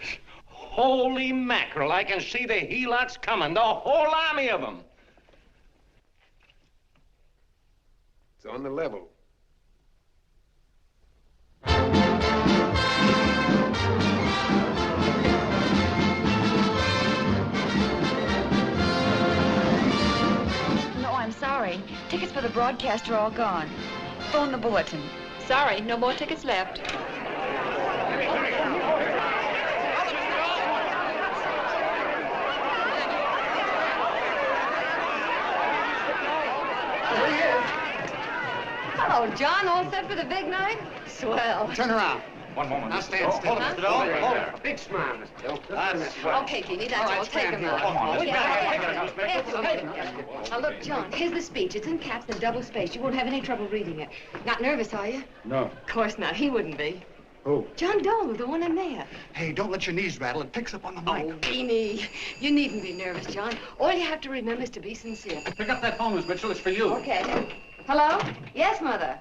Holy mackerel, I can see the helots coming, the whole army of them. It's on the level. No, I'm sorry. Tickets for the broadcast are all gone. Phone the bulletin. Sorry, no more tickets left. Hello, John. All set for the big night? Swell. Turn around. One moment. Now stand still. Hold it, Mr. Doe. Hold it. Big smile, Mr. Doe. That's right. Okay, Jeannie, that's All right, all. Take stand him here. out. Come on, let's Now, look, John, here's the speech. It's in caps and double spaced. You won't have any trouble reading it. Not nervous, are you? No. Of course not. He wouldn't be. Who? John Doe, the one in there. Hey, don't let your knees rattle. It picks up on the mic. Oh, Beanie, you needn't be nervous, John. All you have to remember is to be sincere. Pick up that phone, Miss Mitchell. It's for you. Okay. Hello? Yes, Mother.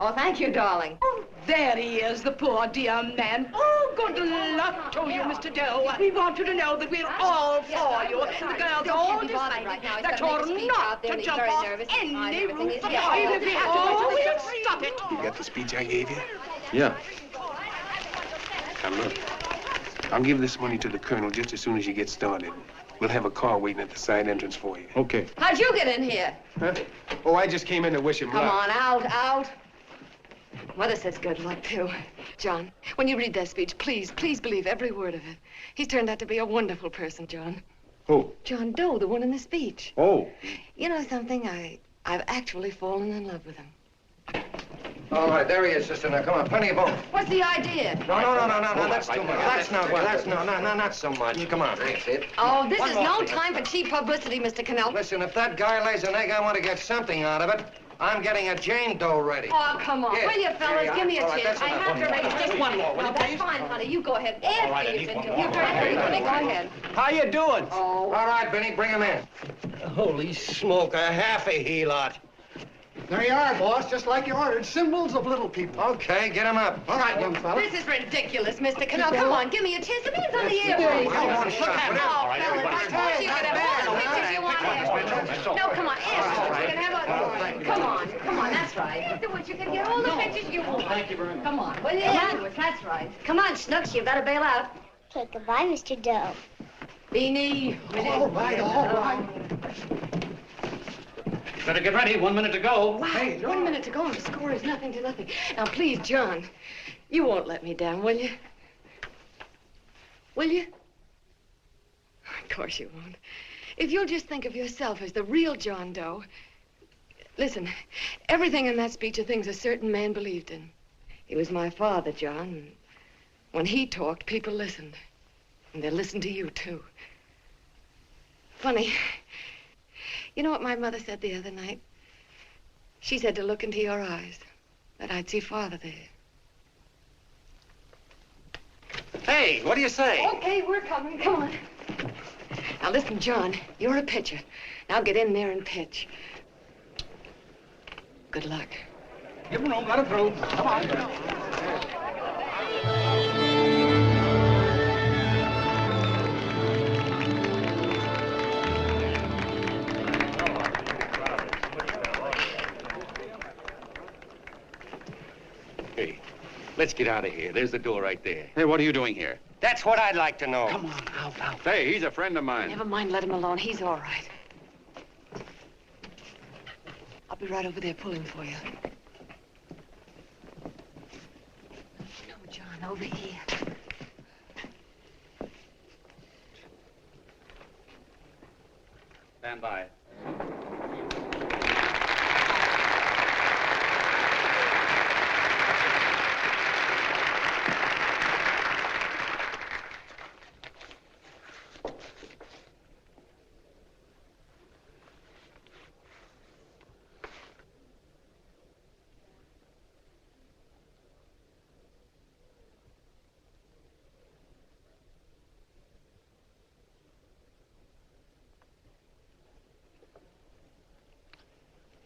Oh, thank you, darling. Oh, there he is, the poor dear man. Oh, good luck to you, Mr. Doe. We want you to know that we're all for you. The girls all decided that you're not to jump off any roof at all. Oh, we'll stop it. You got the speech I gave you? Yeah. Now, look. I'll give this money to the colonel just as soon as you get started. We'll have a car waiting at the side entrance for you. Okay. How'd you get in here? Huh? Oh, I just came in to wish him Come luck. on, out. Mother says good luck, too. John, when you read that speech, please believe every word of it. He's turned out to be a wonderful person, John. Who? John Doe, the one in the speech. Oh. You know something? I've actually fallen in love with him. All right, there he is, sister. Now, come on, plenty of room. What's the idea? No, that's too much. That's not so much. Come on. That's it. Oh, this is no time for cheap publicity, Mr. Cannell. Listen, if that guy lays an egg, I want to get something out of it. I'm getting a Jane Doe ready. Oh, come on. Here. Will you, fellas? Here, Give me a all right, chance. that's I enough. have to raise just one more. Well, that's fine, honey. You go ahead. After you've been doing it. You're very honey. Go ahead. How you doing? Oh. All right, Benny, bring him in. Holy smoke, a half a helot. There you are, boss, just like you ordered. Symbols of little people. Okay, get him up. All right, young fella. This is ridiculous, Mr. Cannell. Come on, give me a chance. The man's on the air. No, come on, ask. You can have a... Come on, that's right. Afterwards, you can get all the pictures you want. Thank you very much. Come on, will you? Afterwards, that's right. Come on, Snooks, you've got to bail out. Okay, goodbye, Mr. Doe. Beanie. All right. Better get ready. 1 minute to go. Wow, hey, 1 minute to go and the score is nothing to nothing. Now, please, John, you won't let me down, will you? Will you? Of course you won't. If you'll just think of yourself as the real John Doe. Listen, everything in that speech are things a certain man believed in. He was my father, John. When he talked, people listened. And they'll listen to you, too. Funny. You know what my mother said the other night? She said to look into your eyes, that I'd see Father there. Hey, what do you say? Okay, we're coming. Come on. Now, listen, John, you're a pitcher. Now get in there and pitch. Good luck. Give him room, let him through. Come on. Hey, let's get out of here. There's the door right there. Hey, what are you doing here? That's what I'd like to know. Come on, out. Hey, he's a friend of mine. Never mind, let him alone. He's all right. I'll be right over there pulling for you. No, John, over here. Stand by.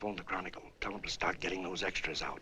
Phone the Chronicle. Tell them to start getting those extras out.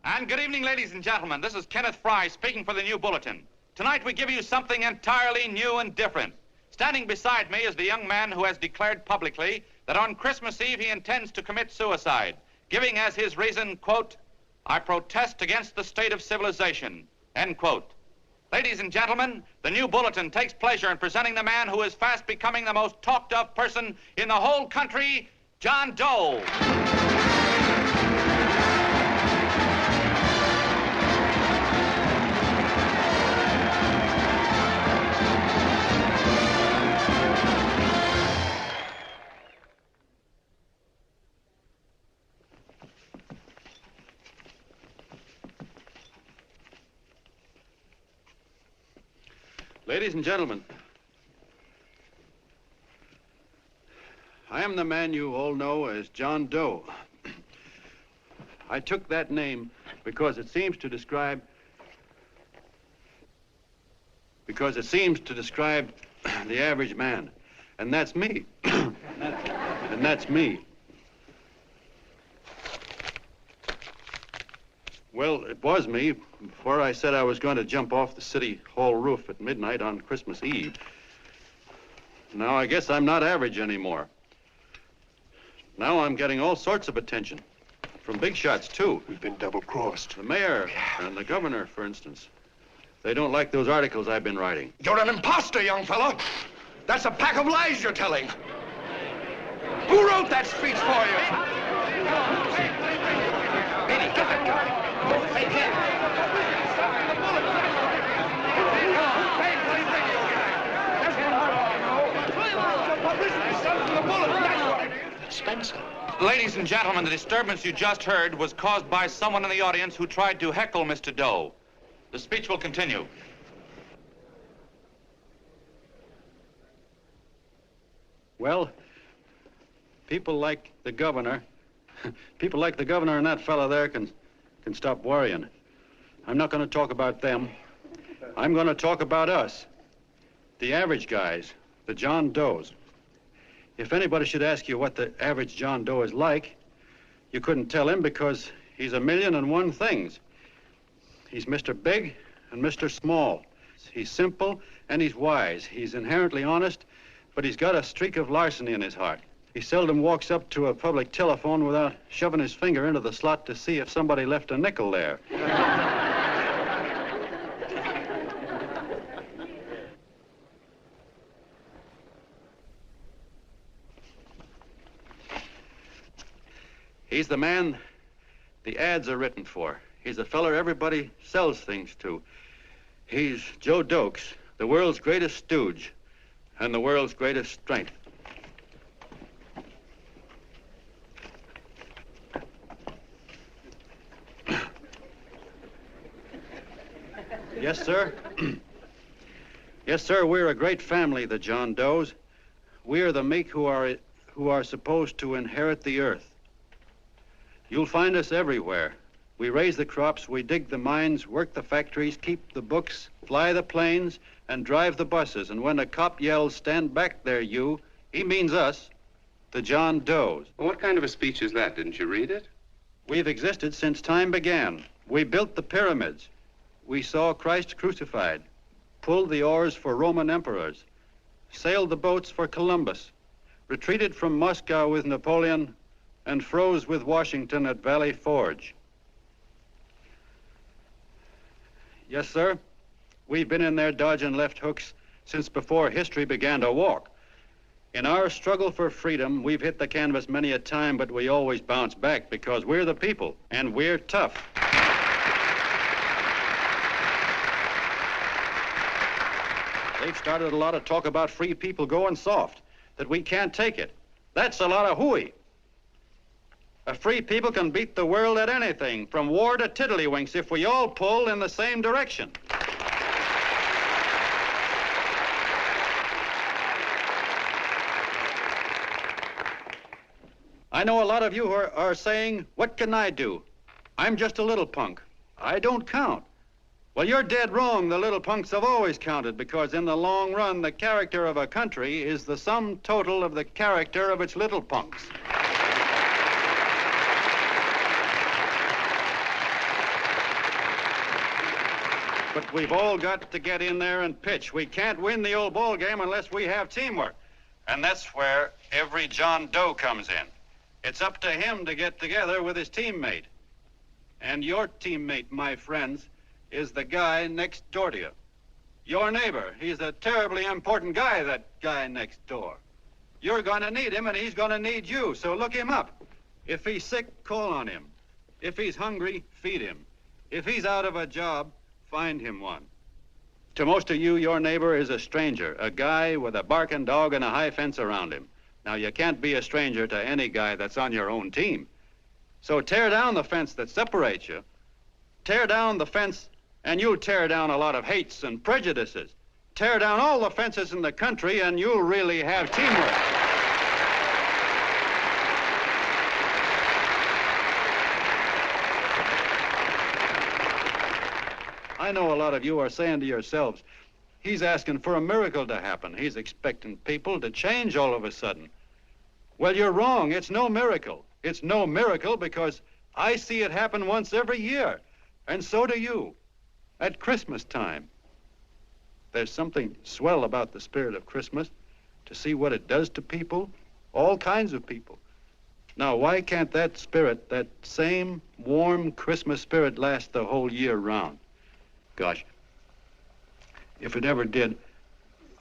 And good evening, ladies and gentlemen. This is Kenneth Fry speaking for the New Bulletin. Tonight we give you something entirely new and different. Standing beside me is the young man who has declared publicly that on Christmas Eve he intends to commit suicide, giving as his reason, quote, "I protest against the state of civilization," end quote. Ladies and gentlemen, the New Bulletin takes pleasure in presenting the man who is fast becoming the most talked of person in the whole country, John Doe. Ladies and gentlemen, I am the man you all know as John Doe. I took that name because it seems to describe the average man. And that's me. And that's me. Well, it was me before I said I was going to jump off the city hall roof at midnight on Christmas Eve. Now I guess I'm not average anymore. Now I'm getting all sorts of attention. From big shots, too. We've been double-crossed. The mayor and the governor, for instance. They don't like those articles I've been writing. You're an imposter, young fella. That's a pack of lies you're telling. Who wrote that speech for you? Benny, get that gun. Hey, Ken. Spencer. Ladies and gentlemen, the disturbance you just heard was caused by someone in the audience who tried to heckle Mr. Doe. The speech will continue. Well, people like the governor and that fella there can stop worrying. I'm not going to talk about them. I'm going to talk about us, the average guys, the John Does. If anybody should ask you what the average John Doe is like, you couldn't tell him because he's 1,000,001 things. He's Mr. Big and Mr. Small. He's simple and he's wise. He's inherently honest, but he's got a streak of larceny in his heart. He seldom walks up to a public telephone without shoving his finger into the slot to see if somebody left a nickel there. He's the man the ads are written for. He's a feller everybody sells things to. He's Joe Dokes, the world's greatest stooge and the world's greatest strength. Yes, sir. Yes, sir, we're a great family, the John Does. We are the meek who are supposed to inherit the earth. You'll find us everywhere. We raise the crops, we dig the mines, work the factories, keep the books, fly the planes, and drive the buses. And when a cop yells, "Stand back there, you," he means us, the John Does. Well, what kind of a speech is that? Didn't you read it? We've existed since time began. We built the pyramids. We saw Christ crucified, pulled the oars for Roman emperors, sailed the boats for Columbus, retreated from Moscow with Napoleon, and froze with Washington at Valley Forge. Yes, sir. We've been in there dodging left hooks since before history began to walk. In our struggle for freedom, we've hit the canvas many a time, but we always bounce back because we're the people, and we're tough. They've started a lot of talk about free people going soft, that we can't take it. That's a lot of hooey. A free people can beat the world at anything, from war to tiddlywinks, if we all pull in the same direction. I know a lot of you are saying, "What can I do? I'm just a little punk. I don't count." Well, you're dead wrong. The little punks have always counted, because in the long run, the character of a country is the sum total of the character of its little punks. But we've all got to get in there and pitch. We can't win the old ball game unless we have teamwork. And that's where every John Doe comes in. It's up to him to get together with his teammate. And your teammate, my friends, is the guy next door to you. Your neighbor. He's a terribly important guy, that guy next door. You're going to need him, and he's going to need you, so look him up. If he's sick, call on him. If he's hungry, feed him. If he's out of a job, find him one. To most of you, your neighbor is a stranger, a guy with a barking dog and a high fence around him. Now, you can't be a stranger to any guy that's on your own team. So tear down the fence that separates you. Tear down the fence, and you'll tear down a lot of hates and prejudices. Tear down all the fences in the country, and you'll really have teamwork. I know a lot of you are saying to yourselves, "He's asking for a miracle to happen. He's expecting people to change all of a sudden." Well, you're wrong. It's no miracle. It's no miracle because I see it happen once every year, and so do you, at Christmas time. There's something swell about the spirit of Christmas, to see what it does to people, all kinds of people. Now, why can't that spirit, that same warm Christmas spirit, last the whole year round? Gosh, if it ever did,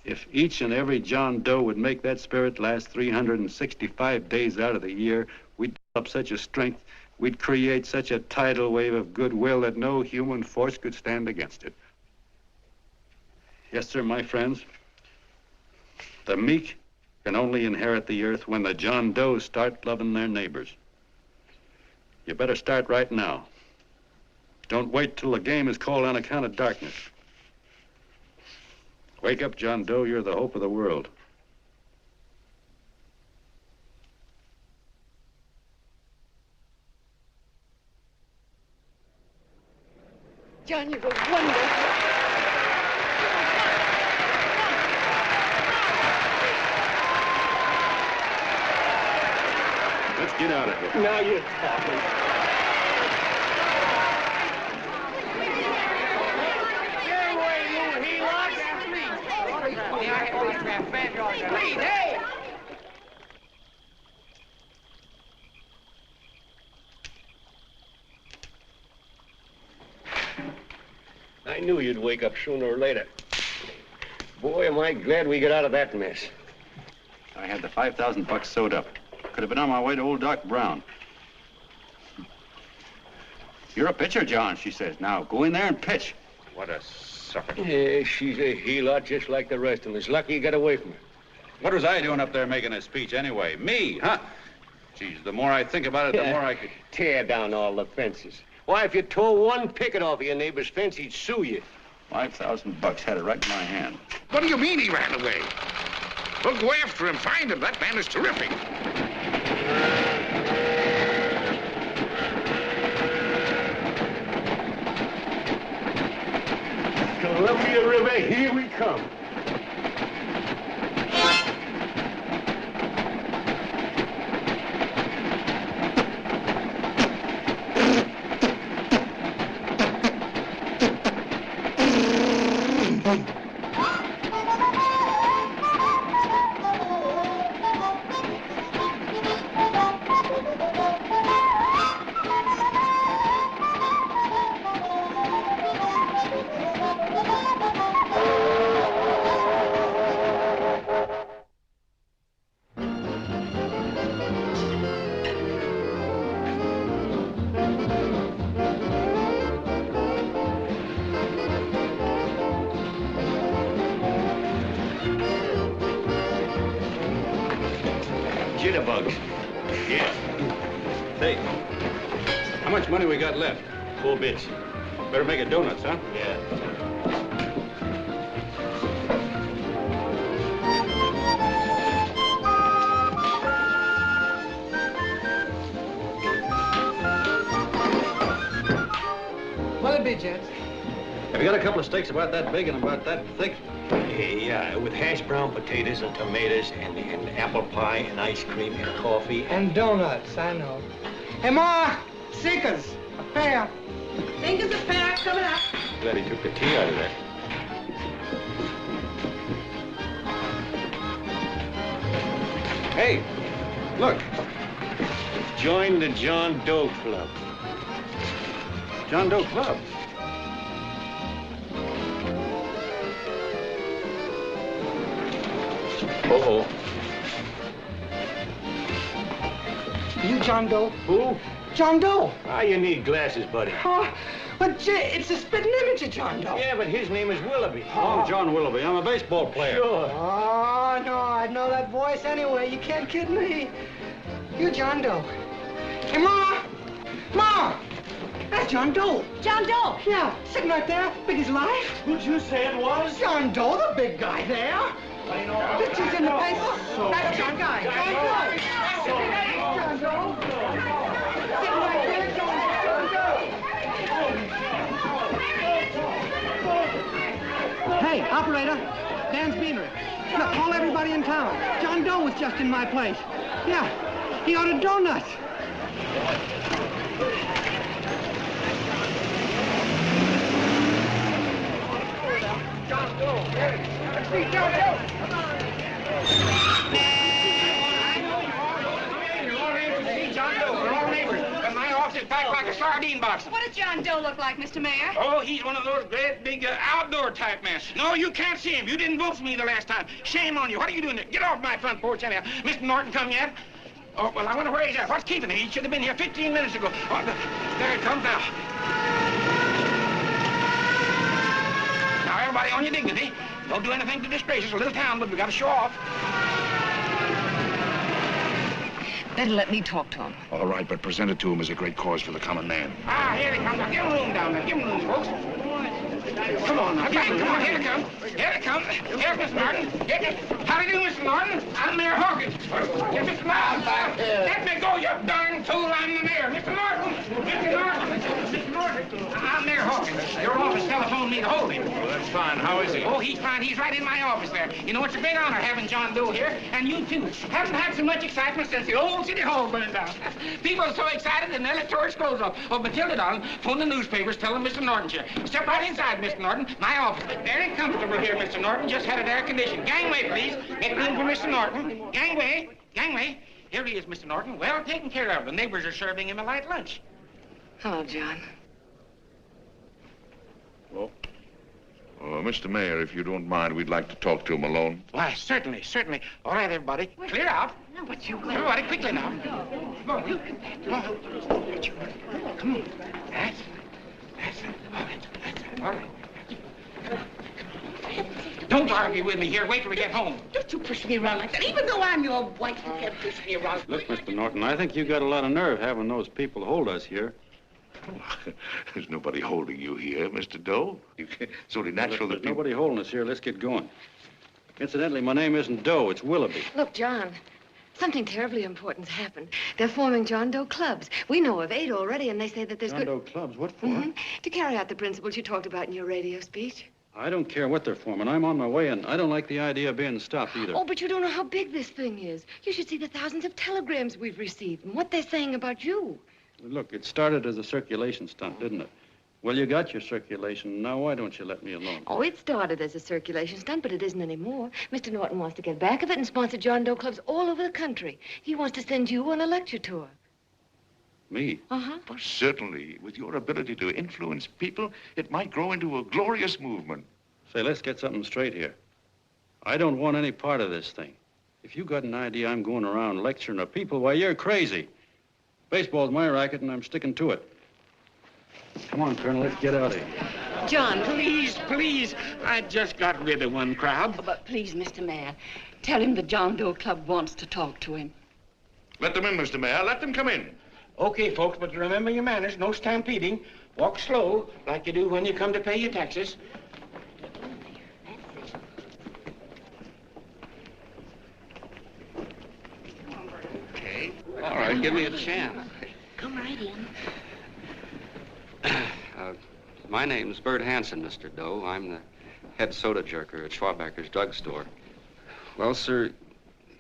if each and every John Doe would make that spirit last 365 days out of the year, we'd develop such a strength, we'd create such a tidal wave of goodwill that no human force could stand against it. Yes, sir, my friends. The meek can only inherit the earth when the John Does start loving their neighbors. You better start right now. Don't wait till the game is called on account of darkness. Wake up, John Doe. You're the hope of the world. John, you were wonderful. Let's get out of here. Now you're talking. Please, hey! I knew you'd wake up sooner or later. Boy, am I glad we got out of that mess. I had the $5,000 sewed up. Could have been on my way to old Doc Brown. You're a pitcher, John, she says. Now, go in there and pitch. What a sucker. Yeah, she's a heel-out just like the rest of us. Lucky you got away from her. What was I doing up there making a speech anyway? Me, huh? Geez, the more I think about it, the more I could... Tear down all the fences. Why, if you tore one picket off of your neighbor's fence, he'd sue you. $5,000 had it right in my hand. What do you mean he ran away? Well, go after him, find him. That man is terrific. Columbia River, here we come. Jitterbugs. Yeah. Say, how much money we got left? 4 bits. Better make it donuts, huh? Yeah. What'll it be, gents? Have you got a couple of steaks about that big and about that thick? Yeah, with hash brown potatoes and tomatoes and apple pie and ice cream and coffee. And donuts, I know. Hey, Ma, Seekers, a pair. Fingers a pair coming up. Glad he took the tea out of that. Hey, look. Join the John Doe Club. John Doe Club. Uh-oh. You John Doe? Who? John Doe. Ah, you need glasses, buddy. Oh, but Jay, it's a spitting image of John Doe. Yeah, but his name is Willoughby. Oh, John Willoughby. I'm a baseball player. Sure. Oh, no, I'd know that voice anyway. You can't kid me. You John Doe. Hey, Ma! Ma! That's John Doe. John Doe? Yeah, sitting right there, big as life. Who'd you say it was? John Doe, the big guy there. Pictures in the paper. That's John Guy. John Doe. John Doe. Sitting right there, John Doe. Hey, operator. Dan's Beanery. Look, call everybody in town. John Doe was just in my place. Yeah, he ordered donuts. John Doe. Let's see John Doe. We're all neighbors. And my office is packed like a sardine box. What does John Doe look like, Mr. Mayor? Oh, he's one of those great big outdoor type men. No, you can't see him. You didn't vote for me the last time. Shame on you. What are you doing there? Get off my front porch anyhow. Mr. Norton come yet? Oh, well, I wonder where he's at. What's keeping him? He should have been here 15 minutes ago. Oh, there it comes now. Now, everybody on your dignity. Don't do anything to disgrace us. A little town, but we got to show off. Better let me talk to him. All right, but present it to him as a great cause for the common man. Ah, here they come. Now, give him room down there. Give him room, folks. Come on now. Come on. Here they come. Here they come. Here's Mr. Norton. How do you do, Mr. Norton? I'm Mayor Hawkins. Here's Mr. Miles back. Let me go, you darn fool. I'm the mayor. Mr. Norton. Mr. Norton. Mr. Norton. I'm Mayor Hawkins. Your office telephoned me to hold him. Well, that's fine. How is he? Oh, he's fine. He's right in my office there. You know, it's a big honor having John Doe here, and you too. Haven't had so much excitement since the old city hall burned down. People are so excited and their tourists clothes off. Oh, Matilda, darling, phone the newspapers, tell them Mr. Norton's here. Step right inside, Mr. Norton. My office. Very comfortable here, Mr. Norton. Just had it air conditioned. Gangway, please. Make room for Mr. Norton. Gangway. Gangway. Here he is, Mr. Norton. Well taken care of. The neighbors are serving him a light lunch. Hello, John. Well, Mr. Mayor, if you don't mind, we'd like to talk to him alone. Why, certainly, certainly. All right, everybody. Clear out. No, but you... Everybody, quickly now. Come on. Come on. Come on. That's Don't argue with me here. Wait till we get home. Don't you push me around like that. Even though I'm your wife, you can't push me around. Look, Mr. Norton, I think you got a lot of nerve having those people hold us here. There's nobody holding you here, Mr. Doe. It's only natural that people... Nobody holding us here. Let's get going. Incidentally, my name isn't Doe. It's Willoughby. Look, John, something terribly important's happened. They're forming John Doe clubs. We know of 8 already, and they say that there's John Doe clubs? What for? To carry out the principles you talked about in your radio speech. I don't care what they're forming. I'm on my way, and I don't like the idea of being stopped either. Oh, but you don't know how big this thing is. You should see the thousands of telegrams we've received and what they're saying about you. Look, it started as a circulation stunt, didn't it? Well, you got your circulation. Now, why don't you let me alone? Oh, it started as a circulation stunt, but it isn't anymore. Mr. Norton wants to get back of it and sponsor John Doe clubs all over the country. He wants to send you on a lecture tour. Me? Uh-huh. Well, certainly, with your ability to influence people, it might grow into a glorious movement. Say, let's get something straight here. I don't want any part of this thing. If you got an idea I'm going around lecturing the people, why, you're crazy. Baseball's my racket, and I'm sticking to it. Come on, Colonel, let's get out of here. John, Please. I just got rid of one crowd. But please, Mr. Mayor, tell him the John Doe Club wants to talk to him. Let them in, Mr. Mayor. Let them come in. Okay, folks, but remember your manners. No stampeding. Walk slow, like you do when you come to pay your taxes. Okay. All right, give me a chance. Come right in. My name's Bert Hansen, Mr. Doe. I'm the head soda jerker at Schwabacker's drugstore. Well, sir,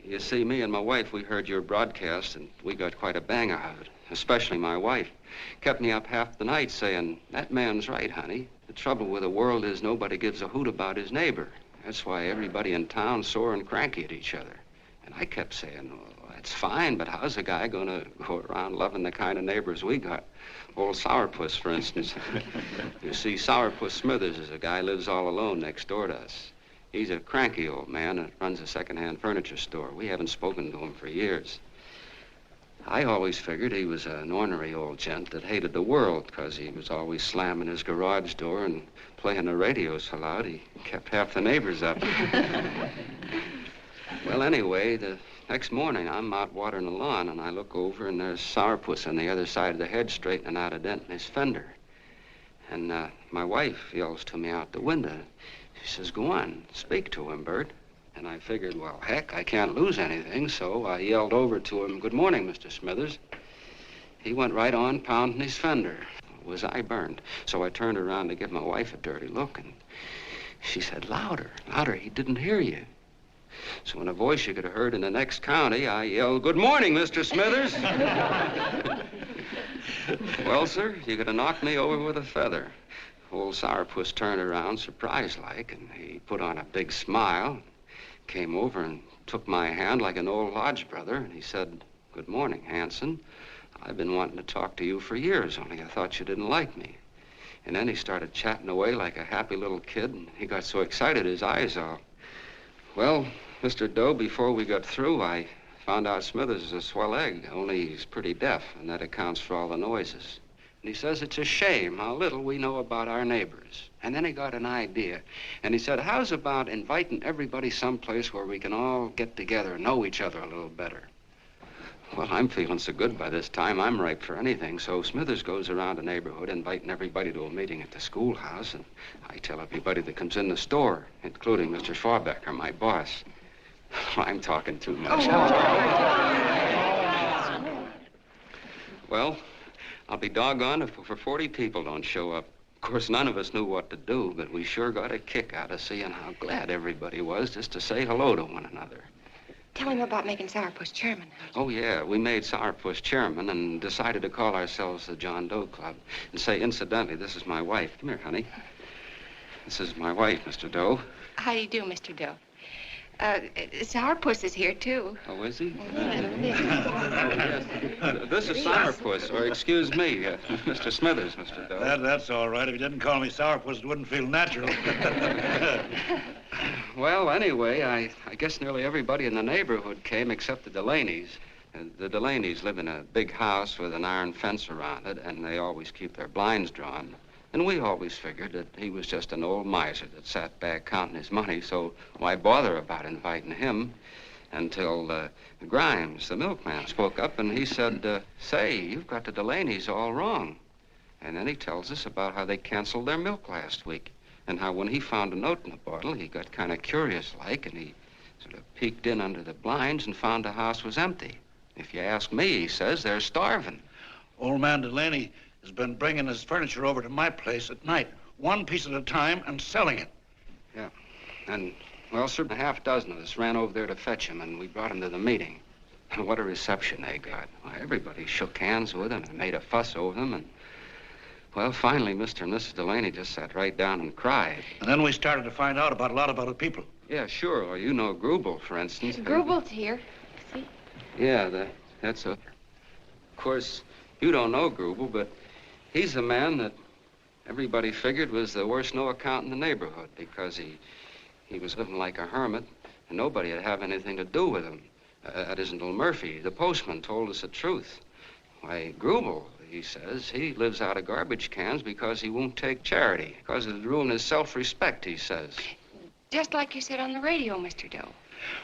you see, me and my wife, we heard your broadcast, and we got quite a bang out of it, especially my wife. Kept me up half the night saying, that man's right, honey. The trouble with the world is nobody gives a hoot about his neighbor. That's why everybody in town's sore and cranky at each other. And I kept saying, well, that's fine, but how's a guy gonna go around loving the kind of neighbors we got? Old Sourpuss, for instance. You see, Sourpuss Smithers is a guy lives all alone next door to us. He's a cranky old man that runs a second-hand furniture store. We haven't spoken to him for years. I always figured he was an ornery old gent that hated the world because he was always slamming his garage door and playing the radio so loud he kept half the neighbors up. Well, anyway, the next morning, I'm out watering the lawn, and I look over, and there's Sourpuss on the other side of the hedge straightening out a dent in his fender. And my wife yells to me out the window. She says, go on, speak to him, Bert. And I figured, well, heck, I can't lose anything, so I yelled over to him, good morning, Mr. Smithers. He went right on pounding his fender. Was I burned? So I turned around to give my wife a dirty look, and she said, louder, louder, he didn't hear you. So in a voice you could have heard in the next county, I yelled, good morning, Mr. Smithers. Well, sir, you could have knocked me over with a feather. Old Sourpuss turned around, surprised-like, and he put on a big smile, came over and took my hand like an old lodge brother, and he said, good morning, Hanson. I've been wanting to talk to you for years, only I thought you didn't like me. And then he started chatting away like a happy little kid, and he got so excited his eyes all... Well, Mr. Doe, before we got through, I found out Smithers is a swell egg, only he's pretty deaf, and that accounts for all the noises. And he says it's a shame how little we know about our neighbors. And then he got an idea, and he said, how's about inviting everybody someplace where we can all get together and know each other a little better? Well, I'm feeling so good by this time, I'm ripe for anything. So Smithers goes around the neighborhood inviting everybody to a meeting at the schoolhouse, and I tell everybody that comes in the store, including Mr. Schwabacker, my boss. I'm talking too much. Well, I'll be doggone if over 40 people don't show up. Of course, none of us knew what to do, but we sure got a kick out of seeing how glad everybody was just to say hello to one another. Tell him about making Sourpuss chairman. Oh, yeah, we made Sourpuss chairman and decided to call ourselves the John Doe Club. And say, incidentally, this is my wife. Come here, honey. This is my wife, Mr. Doe. How do you do, Mr. Doe? Sourpuss is here, too. Oh, is he? This is Sourpuss, or excuse me, Mr. Smithers, Mr. Doe. That's all right. If you didn't call me Sourpuss, it wouldn't feel natural. Well, anyway, I guess nearly everybody in the neighborhood came except the Delaney's. The Delaney's live in a big house with an iron fence around it, and they always keep their blinds drawn. And we always figured that he was just an old miser that sat back counting his money, so why bother about inviting him? Until Grimes, the milkman, spoke up and he said, say, you've got the Delaney's all wrong. And then he tells us about how they canceled their milk last week and how when he found a note in the bottle, he got kind of curious-like and he sort of peeked in under the blinds and found the house was empty. If you ask me, he says, they're starving. Old man Delaney has been bringing his furniture over to my place at night, one piece at a time, and selling it. Yeah. And, well, sir, a half dozen of us ran over there to fetch him, and we brought him to the meeting. And what a reception they got. Why, everybody shook hands with him and made a fuss over them, and, well, finally, Mr. and Mrs. Delaney just sat right down and cried. And then we started to find out about a lot of other people. Yeah, sure. Well, you know Grubel, for instance. Grubel's here. See? Yeah, that's a... Of course, you don't know Grubel, but he's the man that everybody figured was the worst no-account in the neighborhood because he was living like a hermit and nobody would have anything to do with him. That isn't Little Murphy. The postman told us the truth. Why, Grubel, he says, he lives out of garbage cans because he won't take charity, because it'd ruin his self-respect, he says. Just like you said on the radio, Mr. Doe.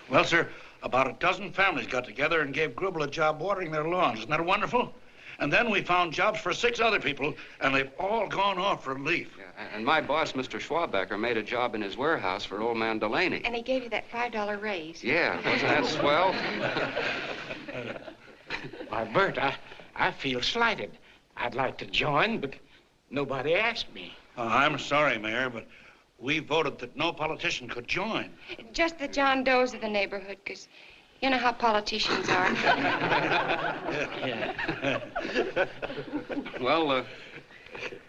Well, sir, about a dozen families got together and gave Grubel a job watering their lawns. Isn't that wonderful? And then we found jobs for 6 other people, and they've all gone off for leave. Yeah, and my boss, Mr. Schwabacker, made a job in his warehouse for old man Delaney. And he gave you that $5 raise. Yeah, wasn't that swell? Why, Bert, I feel slighted. I'd like to join, but nobody asked me. I'm sorry, Mayor, but we voted that no politician could join. Just the John Does of the neighborhood, because you know how politicians are. Well,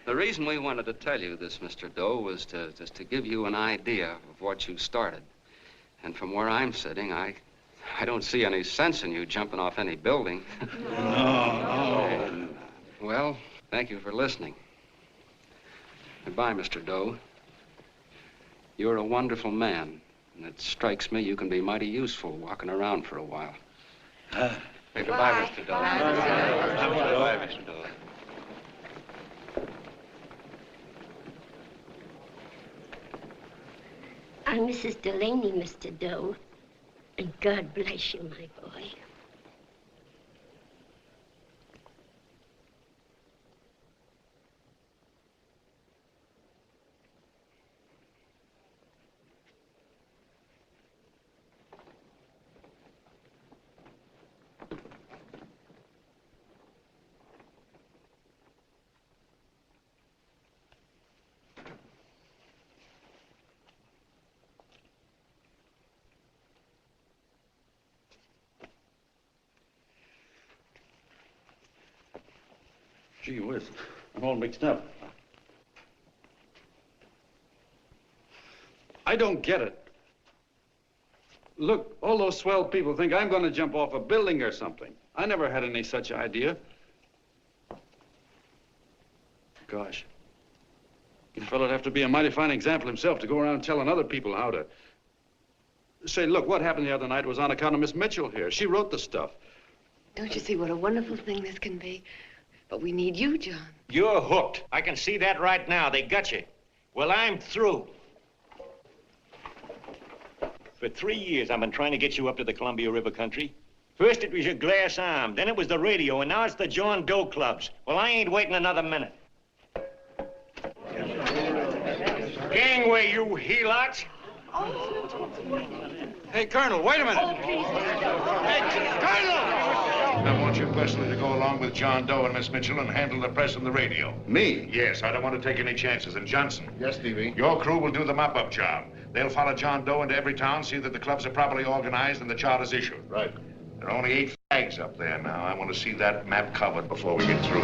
the reason we wanted to tell you this, Mr. Doe, was just to give you an idea of what you started. And from where I'm sitting, I don't see any sense in you jumping off any building. No. Well, thank you for listening. Goodbye, Mr. Doe. You're a wonderful man, and it strikes me you can be mighty useful walking around for a while. Hey, goodbye, Mr. Doe. Goodbye, Mr. Doe. I'm Mrs. Delaney, Mr. Doe, and God bless you, my boy. Gee whiz, I'm all mixed up. I don't get it. Look, all those swell people think I'm going to jump off a building or something. I never had any such idea. Gosh. The fellow'd have to be a mighty fine example himself to go around telling other people how to... Say, look, what happened the other night was on account of Miss Mitchell here. She wrote the stuff. Don't you see what a wonderful thing this can be? But we need you, John. You're hooked. I can see that right now. They got you. Well, I'm through. For 3 years, I've been trying to get you up to the Columbia River country. First, it was your glass arm. Then it was the radio. And now it's the John Doe clubs. Well, I ain't waiting another minute. Gangway, you helots. Hey, Colonel, wait a minute. Oh, please, Hey, Colonel! I want you personally to go along with John Doe and Miss Mitchell and handle the press and the radio. Me? Yes, I don't want to take any chances. And Johnson. Yes, Stevie? Your crew will do the mop-up job. They'll follow John Doe into every town, see that the clubs are properly organized and the charter's issued. Right. There are only 8 flags up there now. I want to see that map covered before we get through.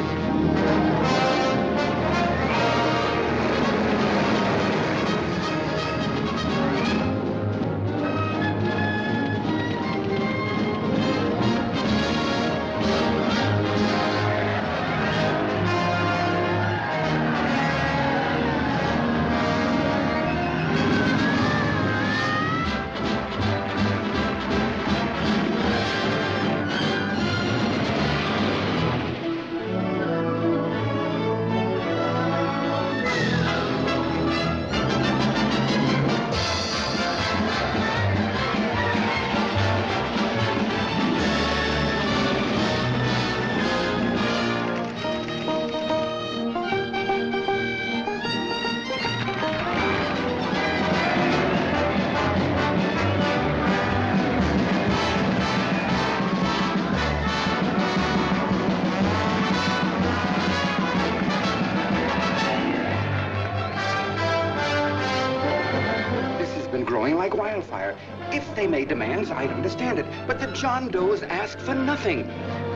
wildfire. If they made demands, I'd understand it. But the John Does ask for nothing.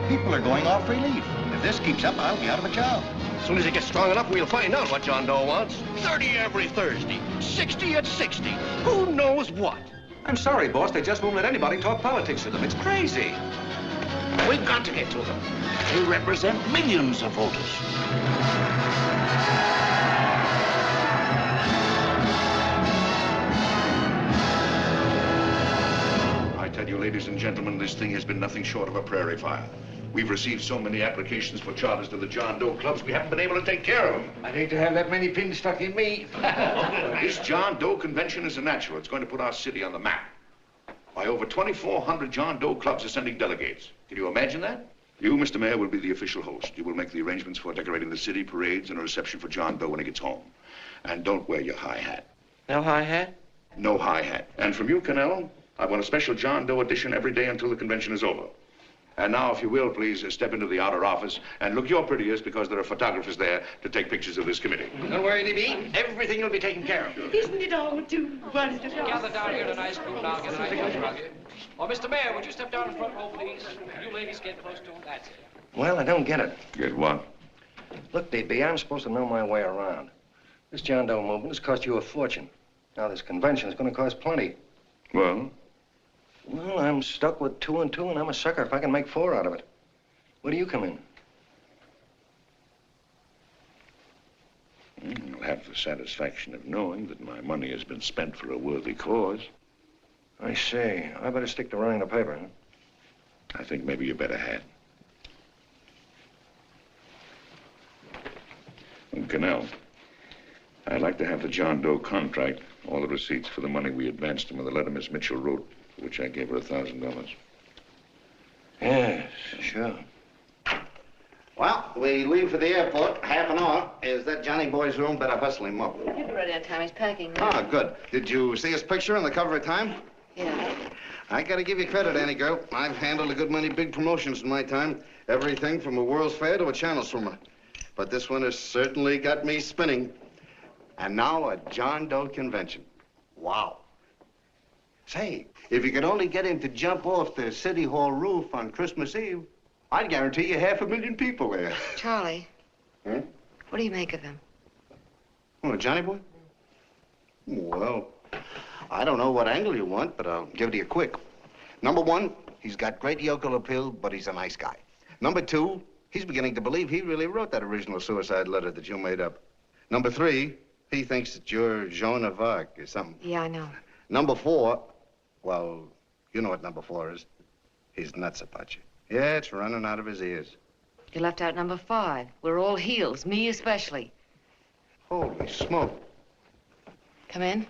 People are going off relief. If this keeps up, I'll be out of a job. As soon as it gets strong enough, we'll find out what John Doe wants. 30 every Thursday, 60 at 60. Who knows what? I'm sorry, boss. They just won't let anybody talk politics to them. It's crazy. We've got to get to them. They represent millions of voters. I tell you, ladies and gentlemen, this thing has been nothing short of a prairie fire. We've received so many applications for charters to the John Doe clubs, we haven't been able to take care of them. I'd hate to have that many pins stuck in me. This John Doe convention is a natural. It's going to put our city on the map. By over 2,400 John Doe clubs are sending delegates. Can you imagine that? You, Mr. Mayor, will be the official host. You will make the arrangements for decorating the city, parades, and a reception for John Doe when he gets home. And don't wear your high hat. No high hat? No high hat. And from you, Canelo, I want a special John Doe edition every day until the convention is over. And now, if you will, please step into the outer office and look your prettiest because there are photographers there to take pictures of this committee. Don't worry, DB. Everything will be taken care of. Isn't it all too wonderful? Gather down here to an ice cream and I'll get an ice cream rug. Oh, Mr. Mayor, would you step down in front row, please? You ladies get close to him. That's it. Well, I don't get it. Get what? Look, DB, I'm supposed to know my way around. This John Doe movement has cost you a fortune. Now, this convention is going to cost plenty. Well? Well, I'm stuck with 2 and 2, and I'm a sucker if I can make 4 out of it. Where do you come in? You'll have the satisfaction of knowing that my money has been spent for a worthy cause. I see. I better stick to running the paper, huh? I think maybe you better had. And Canal, I'd like to have the John Doe contract, all the receipts for the money we advanced him, and the letter Miss Mitchell wrote, for which I gave her $1,000. Yes, sure. Well, we leave for the airport. Half an hour. Is that Johnny boy's room? Better hustle him up. He'll be ready on time. He's packing. Ah, good. Did you see his picture on the cover of Time? Yeah. I gotta give you credit, Annie girl. I've handled a good many big promotions in my time. Everything from a World's Fair to a Channel swimmer. But this one has certainly got me spinning. And now a John Doe convention. Wow. Say, if you could only get him to jump off the City Hall roof on Christmas Eve, I'd guarantee you 500,000 people there. Charlie. Hmm? What do you make of him? Oh, Johnny boy? Well, I don't know what angle you want, but I'll give it to you quick. Number 1, he's got great yokel appeal, but he's a nice guy. Number 2, he's beginning to believe he really wrote that original suicide letter that you made up. Number 3, he thinks that you're Joan of Arc or something. Yeah, I know. Number 4, well, you know what number 4 is. He's nuts about you. Yeah, it's running out of his ears. You left out number 5. We're all heels, me especially. Holy smoke. Come in.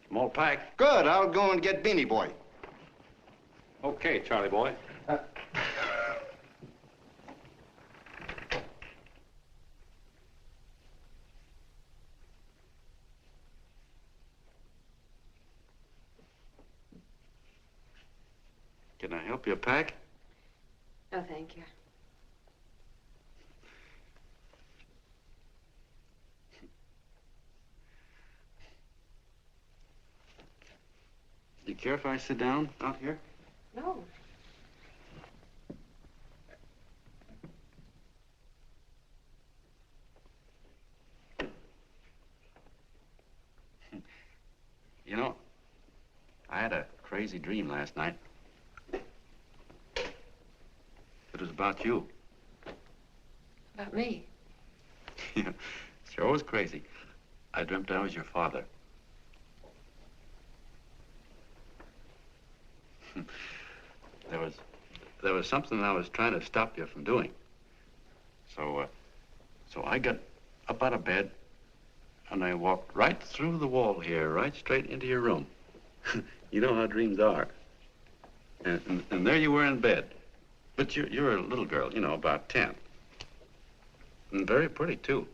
Small pack. Good, I'll go and get Beanie Boy. Okay, Charlie boy. Can I help you pack? No, thank you. Do you care if I sit down out here? No. You know, I had a crazy dream last night. It was about you. About me? Yeah, sure was crazy. I dreamt I was your father. There was something I was trying to stop you from doing. So I got up out of bed and I walked right through the wall here, right straight into your room. You know how dreams are. And there you were in bed. But you're a little girl, you know, about 10. And very pretty, too.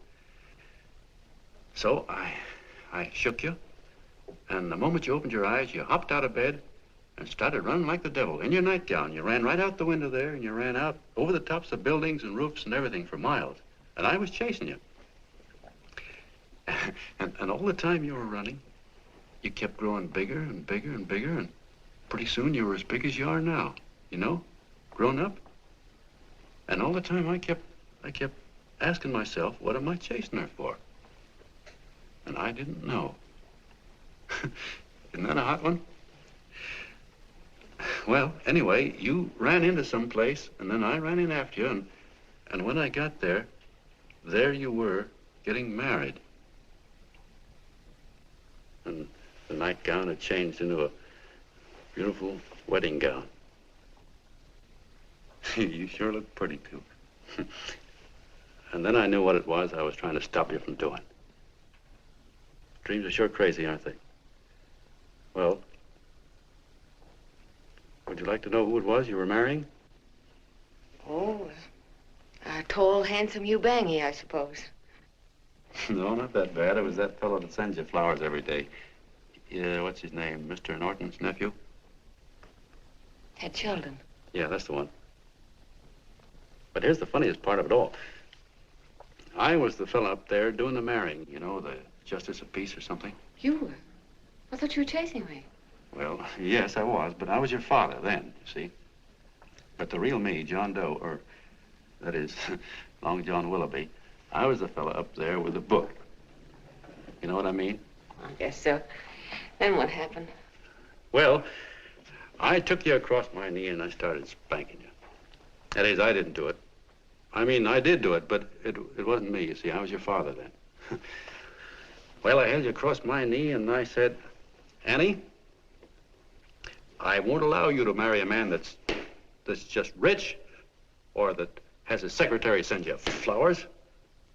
So I shook you, and the moment you opened your eyes, you hopped out of bed and started running like the devil in your nightgown. You ran right out the window there, and you ran out over the tops of buildings and roofs and everything for miles. And I was chasing you. And all the time you were running, you kept growing bigger and bigger and bigger, and pretty soon you were as big as you are now, you know, grown up. And all the time I kept asking myself, what am I chasing her for? And I didn't know. Isn't that a hot one? Well, anyway, you ran into some place, and then I ran in after you, and when I got there you were getting married. And the nightgown had changed into a beautiful wedding gown. You sure look pretty, too. And then I knew what it was I was trying to stop you from doing. Dreams are sure crazy, aren't they? Well, would you like to know who it was you were marrying? Oh, a tall, handsome Ubangi, I suppose. No, not that bad. It was that fellow that sends you flowers every day. Yeah, what's his name? Mr. Norton's nephew? Ted Sheldon. Yeah, that's the one. But here's the funniest part of it all. I was the fella up there doing the marrying, you know, the justice of peace or something. You were? I thought you were chasing me. Well, yes, I was, but I was your father then, you see. But the real me, John Doe, or that is, Long John Willoughby, I was the fella up there with the book. You know what I mean? I guess so. Then what happened? Well, I took you across my knee and I started spanking you. That is, I didn't do it. I mean, I did do it, but it wasn't me, you see. I was your father then. Well, I held you across my knee and I said, Annie, I won't allow you to marry a man that's just rich or that has his secretary send you flowers.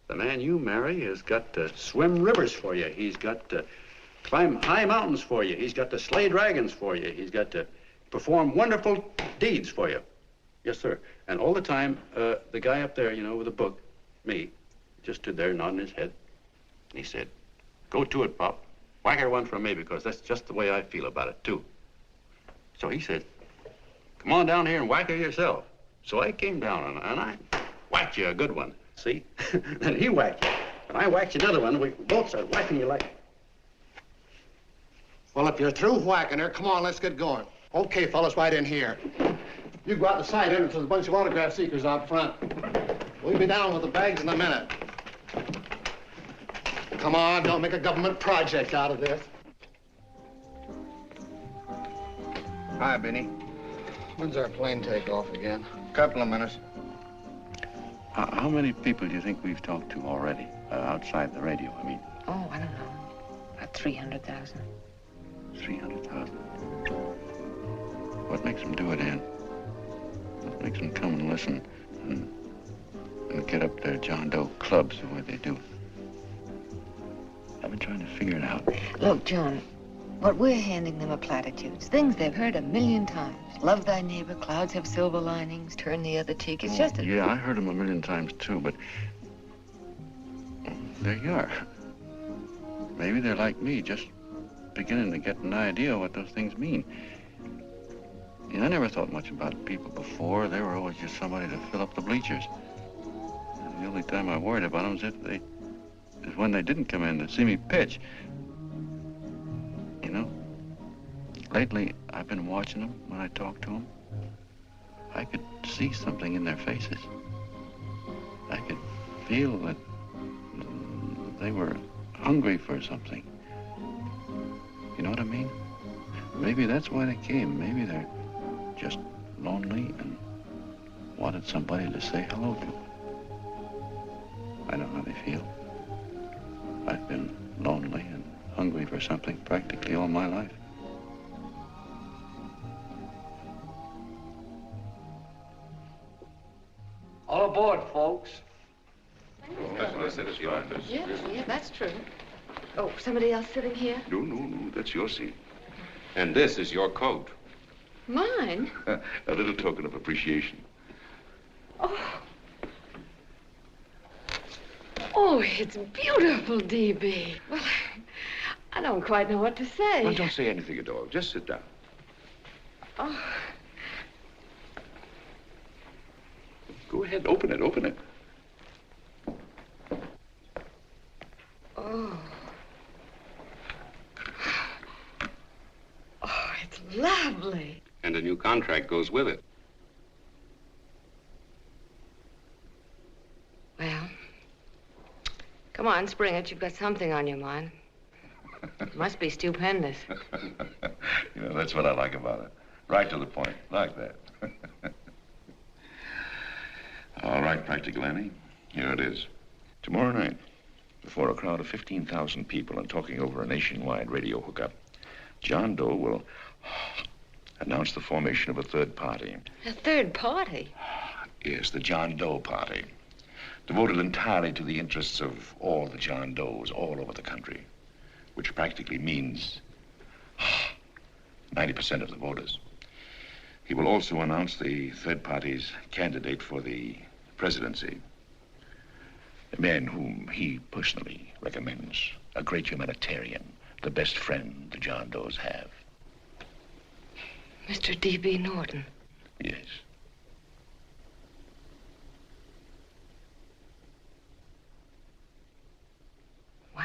The man you marry has got to swim rivers for you. He's got to climb high mountains for you. He's got to slay dragons for you. He's got to perform wonderful deeds for you. Yes, sir. And all the time, the guy up there, you know, with the book, me, just stood there nodding his head. And he said, go to it, Pop. Whack her one from me, because that's just the way I feel about it, too. So he said, come on down here and whack her yourself. So I came down and I whacked you a good one, see? Then he whacked you, and I whacked you another one. We both started whacking you like... Well, if you're through whacking her, come on, let's get going. Okay, fellas, right in here. You go out the side entrance, there's a bunch of autograph seekers out front. We'll be down with the bags in a minute. Come on, don't make a government project out of this. Hi, Benny. When's our plane take off again? Couple of minutes. How many people do you think we've talked to already, outside the radio, I mean? Oh, I don't know. About 300,000. 300,000? What makes them do it, Ann? What makes them come and listen and get up their John Doe clubs the way they do? I've been trying to figure it out. Look, John, what we're handing them are platitudes, things they've heard 1,000,000 times. Love thy neighbor, clouds have silver linings, turn the other cheek. It's just a... Yeah, I heard them 1,000,000 times, too, but there you are. Maybe they're like me, just beginning to get an idea what those things mean. You know, I never thought much about people before. They were always just somebody to fill up the bleachers. And the only time I worried about them is when they didn't come in to see me pitch. You know, lately I've been watching them when I talk to them. I could see something in their faces. I could feel that they were hungry for something. You know what I mean? Maybe that's why they came. Maybe they're just lonely and wanted somebody to say hello to. I know how they feel. I've been lonely and hungry for something practically all my life. All aboard, folks. Yeah, that's true. Oh, somebody else sitting here? No, that's your seat. And this is your coat. Mine? A little token of appreciation. Oh, it's beautiful, D.B. Well, I don't quite know what to say. Well, don't say anything at all. Just sit down. Oh. Go ahead, open it. Oh. a new contract goes with it. Well, come on, spring it. You've got something on your mind. It must be stupendous. You know, that's what I like about it. Right to the point, like that. All right, Practical Annie, here it is. Tomorrow night, before a crowd of 15,000 people and talking over a nationwide radio hookup, John Doe will announce the formation of a third party. A third party? Yes, the John Doe Party. Devoted entirely to the interests of all the John Does all over the country, which practically means 90% of the voters. He will also announce the third party's candidate for the presidency, a man whom he personally recommends, a great humanitarian, the best friend the John Does have. Mr. D.B. Norton. Yes. Wow.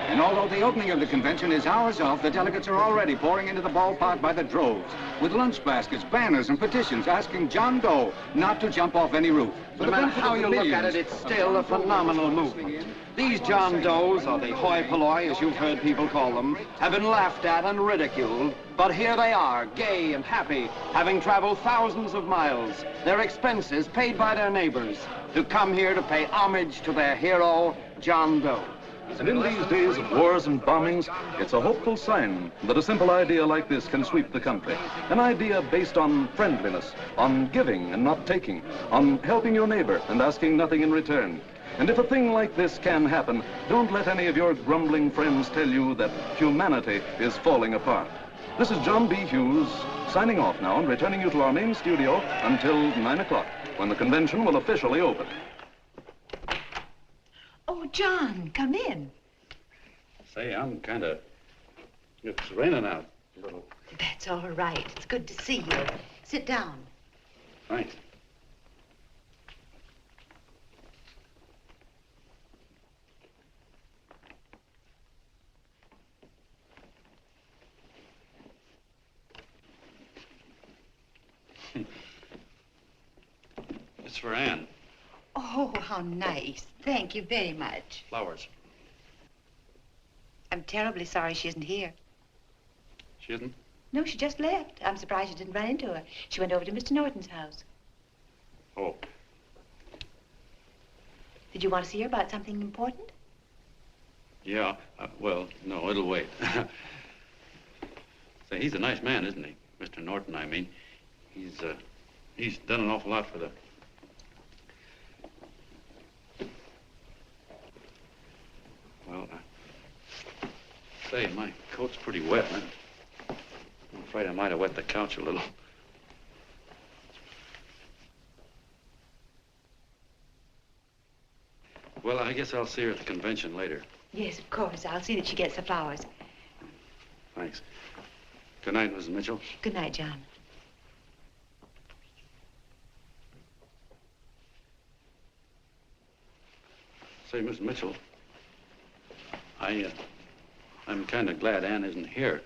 And although the opening of the convention is hours off, the delegates are already pouring into the ballpark by the droves, with lunch baskets, banners, and petitions asking John Doe not to jump off any roof. No matter how you look at it, it's still a phenomenal movement. These John Does, or the hoi polloi, as you've heard people call them, have been laughed at and ridiculed. But here they are, gay and happy, having traveled thousands of miles, their expenses paid by their neighbors, to come here to pay homage to their hero, John Doe. And in these days of wars and bombings, it's a hopeful sign that a simple idea like this can sweep the country. An idea based on friendliness, on giving and not taking, on helping your neighbor and asking nothing in return. And if a thing like this can happen, don't let any of your grumbling friends tell you that humanity is falling apart. This is John B. Hughes, signing off now and returning you to our main studio until 9 o'clock, when the convention will officially open. Oh, John, come in. Say, I'm it's raining out a little. That's all right. It's good to see you. Sit down. Thanks. It's for Anne. Oh, how nice. Thank you very much. Flowers. I'm terribly sorry she isn't here. She isn't? No, she just left. I'm surprised you didn't run into her. She went over to Mr. Norton's house. Oh. Did you want to see her about something important? Yeah. Well, no, it'll wait. Say, he's a nice man, isn't he? Mr. Norton, I mean. He's done an awful lot for the... Well, say, my coat's pretty wet. I'm afraid I might have wet the couch a little. Well, I guess I'll see her at the convention later. Yes, of course. I'll see that she gets the flowers. Thanks. Good night, Mrs. Mitchell. Good night, John. Say, Miss Mitchell, I'm kind of glad Anne isn't here.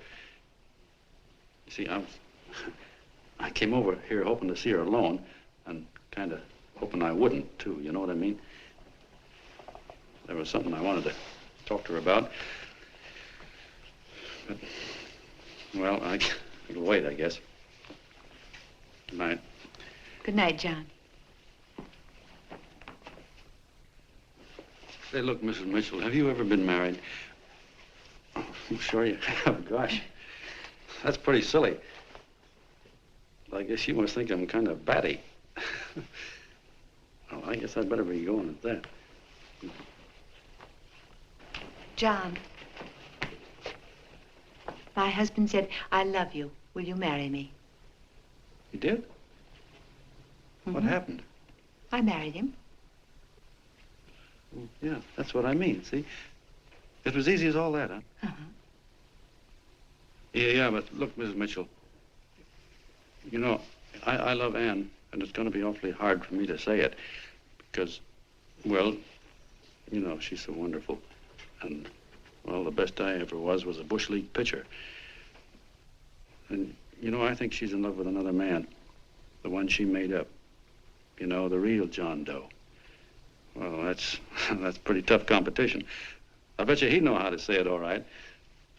You see, I came over here hoping to see her alone, and kind of hoping I wouldn't, too, you know what I mean? There was something I wanted to talk to her about. But, well, it'll wait, I guess. Good night. Good night, John. Say, look, Mrs. Mitchell, have you ever been married? Oh, I'm sure you have. Gosh, that's pretty silly. I guess you must think I'm kind of batty. Well, I guess I'd better be going at that. John, my husband said, I love you. Will you marry me? You did? What happened? I married him. Well, yeah, that's what I mean, see? It was easy as all that, huh? Uh-huh. Yeah, but look, Mrs. Mitchell, you know, I love Ann, and it's going to be awfully hard for me to say it because, well, you know, she's so wonderful. And, well, the best I ever was a Bush League pitcher. And, you know, I think she's in love with another man, the one she made up. You know, the real John Doe. Well, that's pretty tough competition. I bet you he'd know how to say it all right.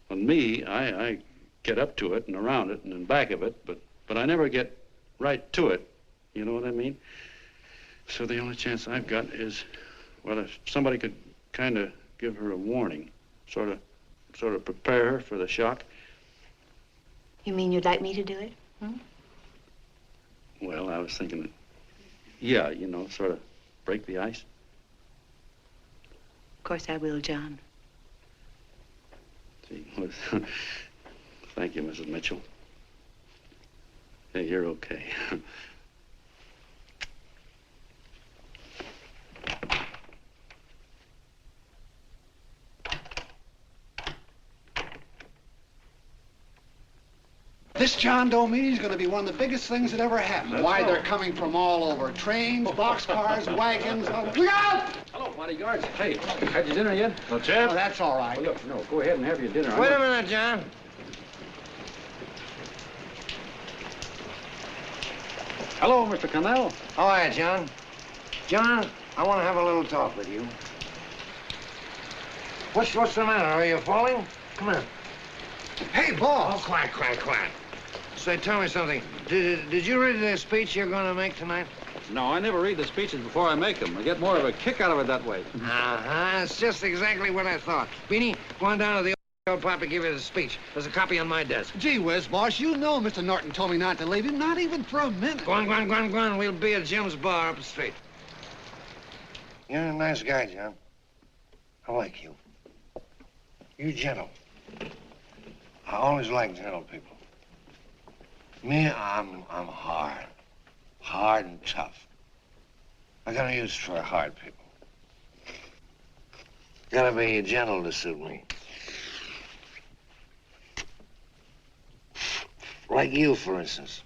On me, I get up to it and around it and in back of it, but I never get right to it. You know what I mean? So the only chance I've got is, well, if somebody could kind of give her a warning, sort of prepare her for the shock. You mean you'd like me to do it? Hmm? Well, I was thinking that, yeah, you know, sort of break the ice. Of course I will, John. Gee, thank you, Mrs. Mitchell. Hey, you're okay. This John Doe meeting is going to be one of the biggest things that ever happened. Why, they're coming from all over. Trains, boxcars, wagons. Look out! Hello, bodyguards. Hey, had your dinner yet? No, Jeff. Oh, that's all right. Well, look, no, go ahead and have your dinner. Wait a minute, John. Hello, Mr. Connell. How are you, John? John, I want to have a little talk with you. What's the matter? Are you falling? Come on. Hey, boss. Oh, quiet. Say, tell me something. Did you read the speech you're going to make tonight? No, I never read the speeches before I make them. I get more of a kick out of it that way. Uh-huh. It's just exactly what I thought. Beanie, go on down to the old pop to give you the speech. There's a copy on my desk. Gee whiz, boss, you know Mr. Norton told me not to leave him, not even for a minute. Go on. We'll be at Jim's bar up the street. You're a nice guy, John. I like you. You're gentle. I always like gentle people. Me, I'm hard. Hard and tough. I got no use for hard people. Gotta be gentle to suit me. Like you, for instance.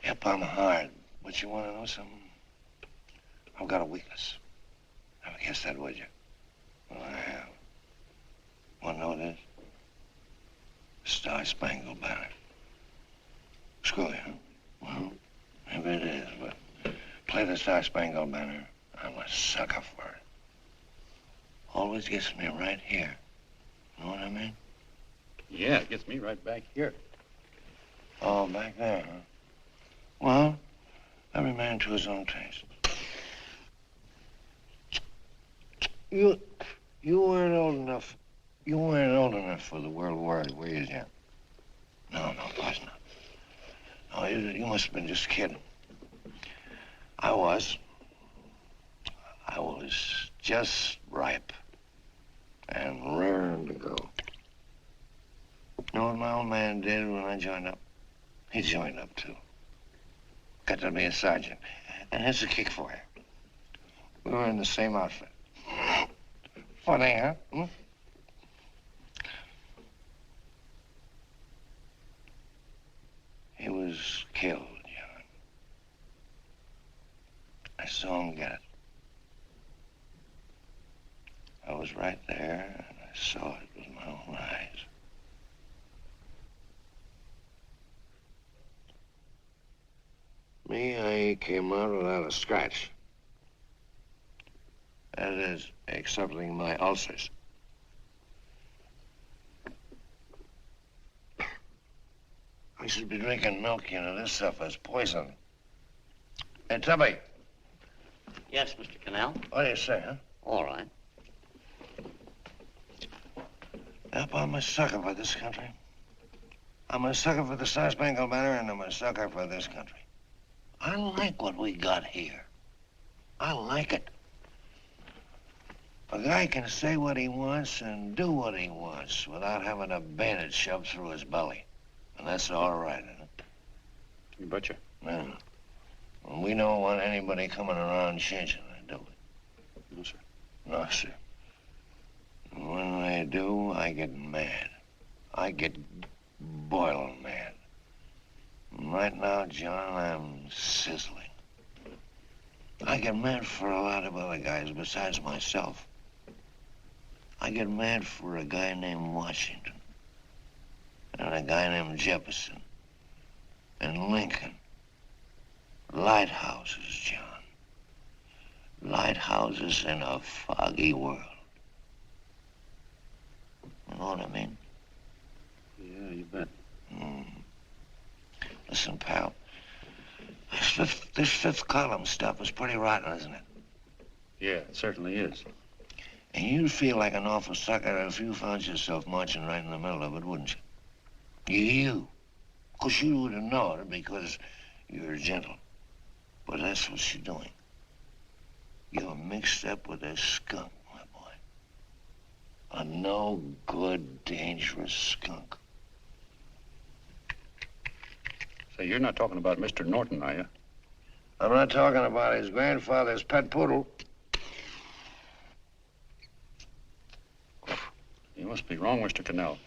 Yep, I'm hard. But you want to know something? I've got a weakness. Never guessed that, would you? Well, I have. Want to know what it is? Star-Spangled Banner. Screw you, huh? Well, maybe it is, but play the Star-Spangled Banner. I'm a sucker for it. Always gets me right here. Know what I mean? Yeah, it gets me right back here. Oh, back there, huh? Well, every man to his own taste. You weren't old enough. You weren't old enough for the World War, were you, Jim? No, of course not. No, you must have been just kidding. I was just ripe and raring to go. You know what my old man did when I joined up? He joined up, too. Got to be a sergeant. And here's a kick for you. We were in the same outfit. Funny, huh? Hmm? He was killed, John. I saw him get it. I was right there, and I saw it with my own eyes. Me, I came out without a scratch. That is, excepting my ulcers. I should be drinking milk, you know. This stuff is poison. Hey, Tubby. Yes, Mr. Connell? What do you say, huh? All right. Yep, I'm a sucker for this country. I'm a sucker for the Star-Spangled Banner, and I'm a sucker for this country. I like what we got here. I like it. A guy can say what he wants and do what he wants without having a bayonet shoved through his belly. And that's all right, isn't it? You betcha. Yeah. Well, we don't want anybody coming around changing it, do we? No, sir. No, sir. And when they do, I get mad. I get boiling mad. And right now, John, I'm sizzling. I get mad for a lot of other guys besides myself. I get mad for a guy named Washington, and a guy named Jefferson, and Lincoln. Lighthouses, John. Lighthouses in a foggy world. You know what I mean? Yeah, you bet. Listen, pal. This fifth column stuff is pretty rotten, isn't it? Yeah, it certainly is. And you'd feel like an awful sucker if you found yourself marching right in the middle of it, wouldn't you? You. Of course, you wouldn't know it because you're gentle. But that's what you're doing. You're mixed up with a skunk, my boy. A no-good, dangerous skunk. Say, you're not talking about Mr. Norton, are you? I'm not talking about his grandfather's pet poodle. You must be wrong, Mr. Cannell.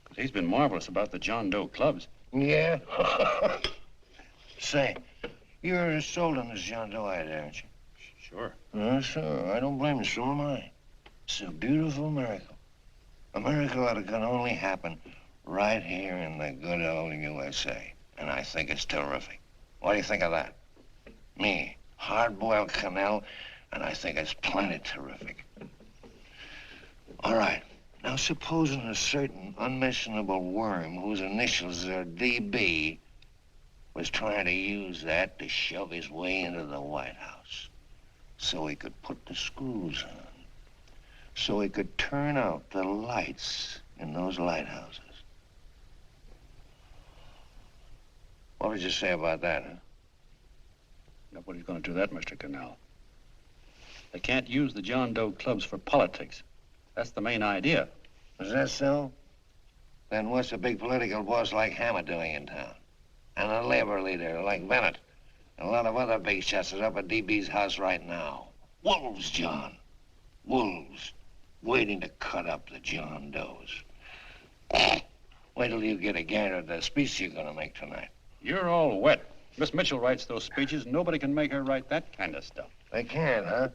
Because he's been marvelous about the John Doe clubs. Yeah? Say, you're sold on this John Doe idea, aren't you? Sure. Sure. I don't blame you. So am I. It's a beautiful miracle. A miracle that can only happen right here in the good old USA. And I think it's terrific. What do you think of that? Me, hard-boiled Cannell, and I think it's plenty terrific. All right. Now, supposing a certain unmentionable worm whose initials are DB was trying to use that to shove his way into the White House so he could put the screws on, so he could turn out the lights in those lighthouses. What would you say about that, huh? Nobody's going to do that, Mr. Cannell. They can't use the John Doe clubs for politics. That's the main idea. Is that so? Then what's a big political boss like Hammett doing in town? And a labor leader like Bennett? And a lot of other big shots are up at DB's house right now. Wolves, John. Wolves. Waiting to cut up the John Does. Wait till you get a gander at the speech you're going to make tonight. You're all wet. Miss Mitchell writes those speeches. Nobody can make her write that kind of stuff. They can't, huh?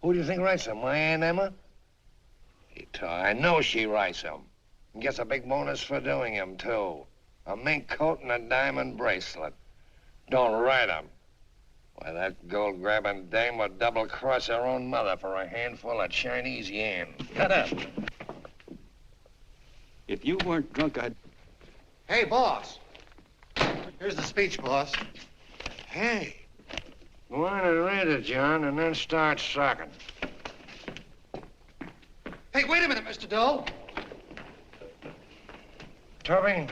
Who do you think writes them? My Aunt Emma? I know she writes them. And gets a big bonus for doing them, too. A mink coat and a diamond bracelet. Don't write them. Why, that gold-grabbing dame would double-cross her own mother for a handful of Chinese yen. Shut up. If you weren't drunk, I'd... Hey, boss. Here's the speech, boss. Hey. Go on and read it, John, and then start sucking. Hey, wait a minute, Mr. Doe. Tubby?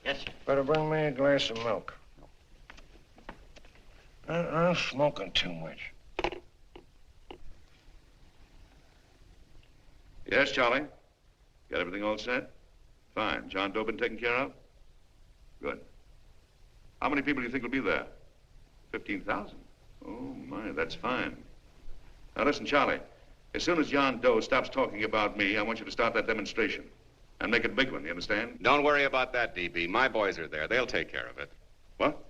Yes, sir. Better bring me a glass of milk. I'm smoking too much. Yes, Charlie? Got everything all set? Fine. John Doe been taken care of? Good. How many people do you think will be there? 15,000? Oh, my, that's fine. Now, listen, Charlie. As soon as John Doe stops talking about me, I want you to start that demonstration. And make it a big one, you understand? Don't worry about that, DB. My boys are there. They'll take care of it. What?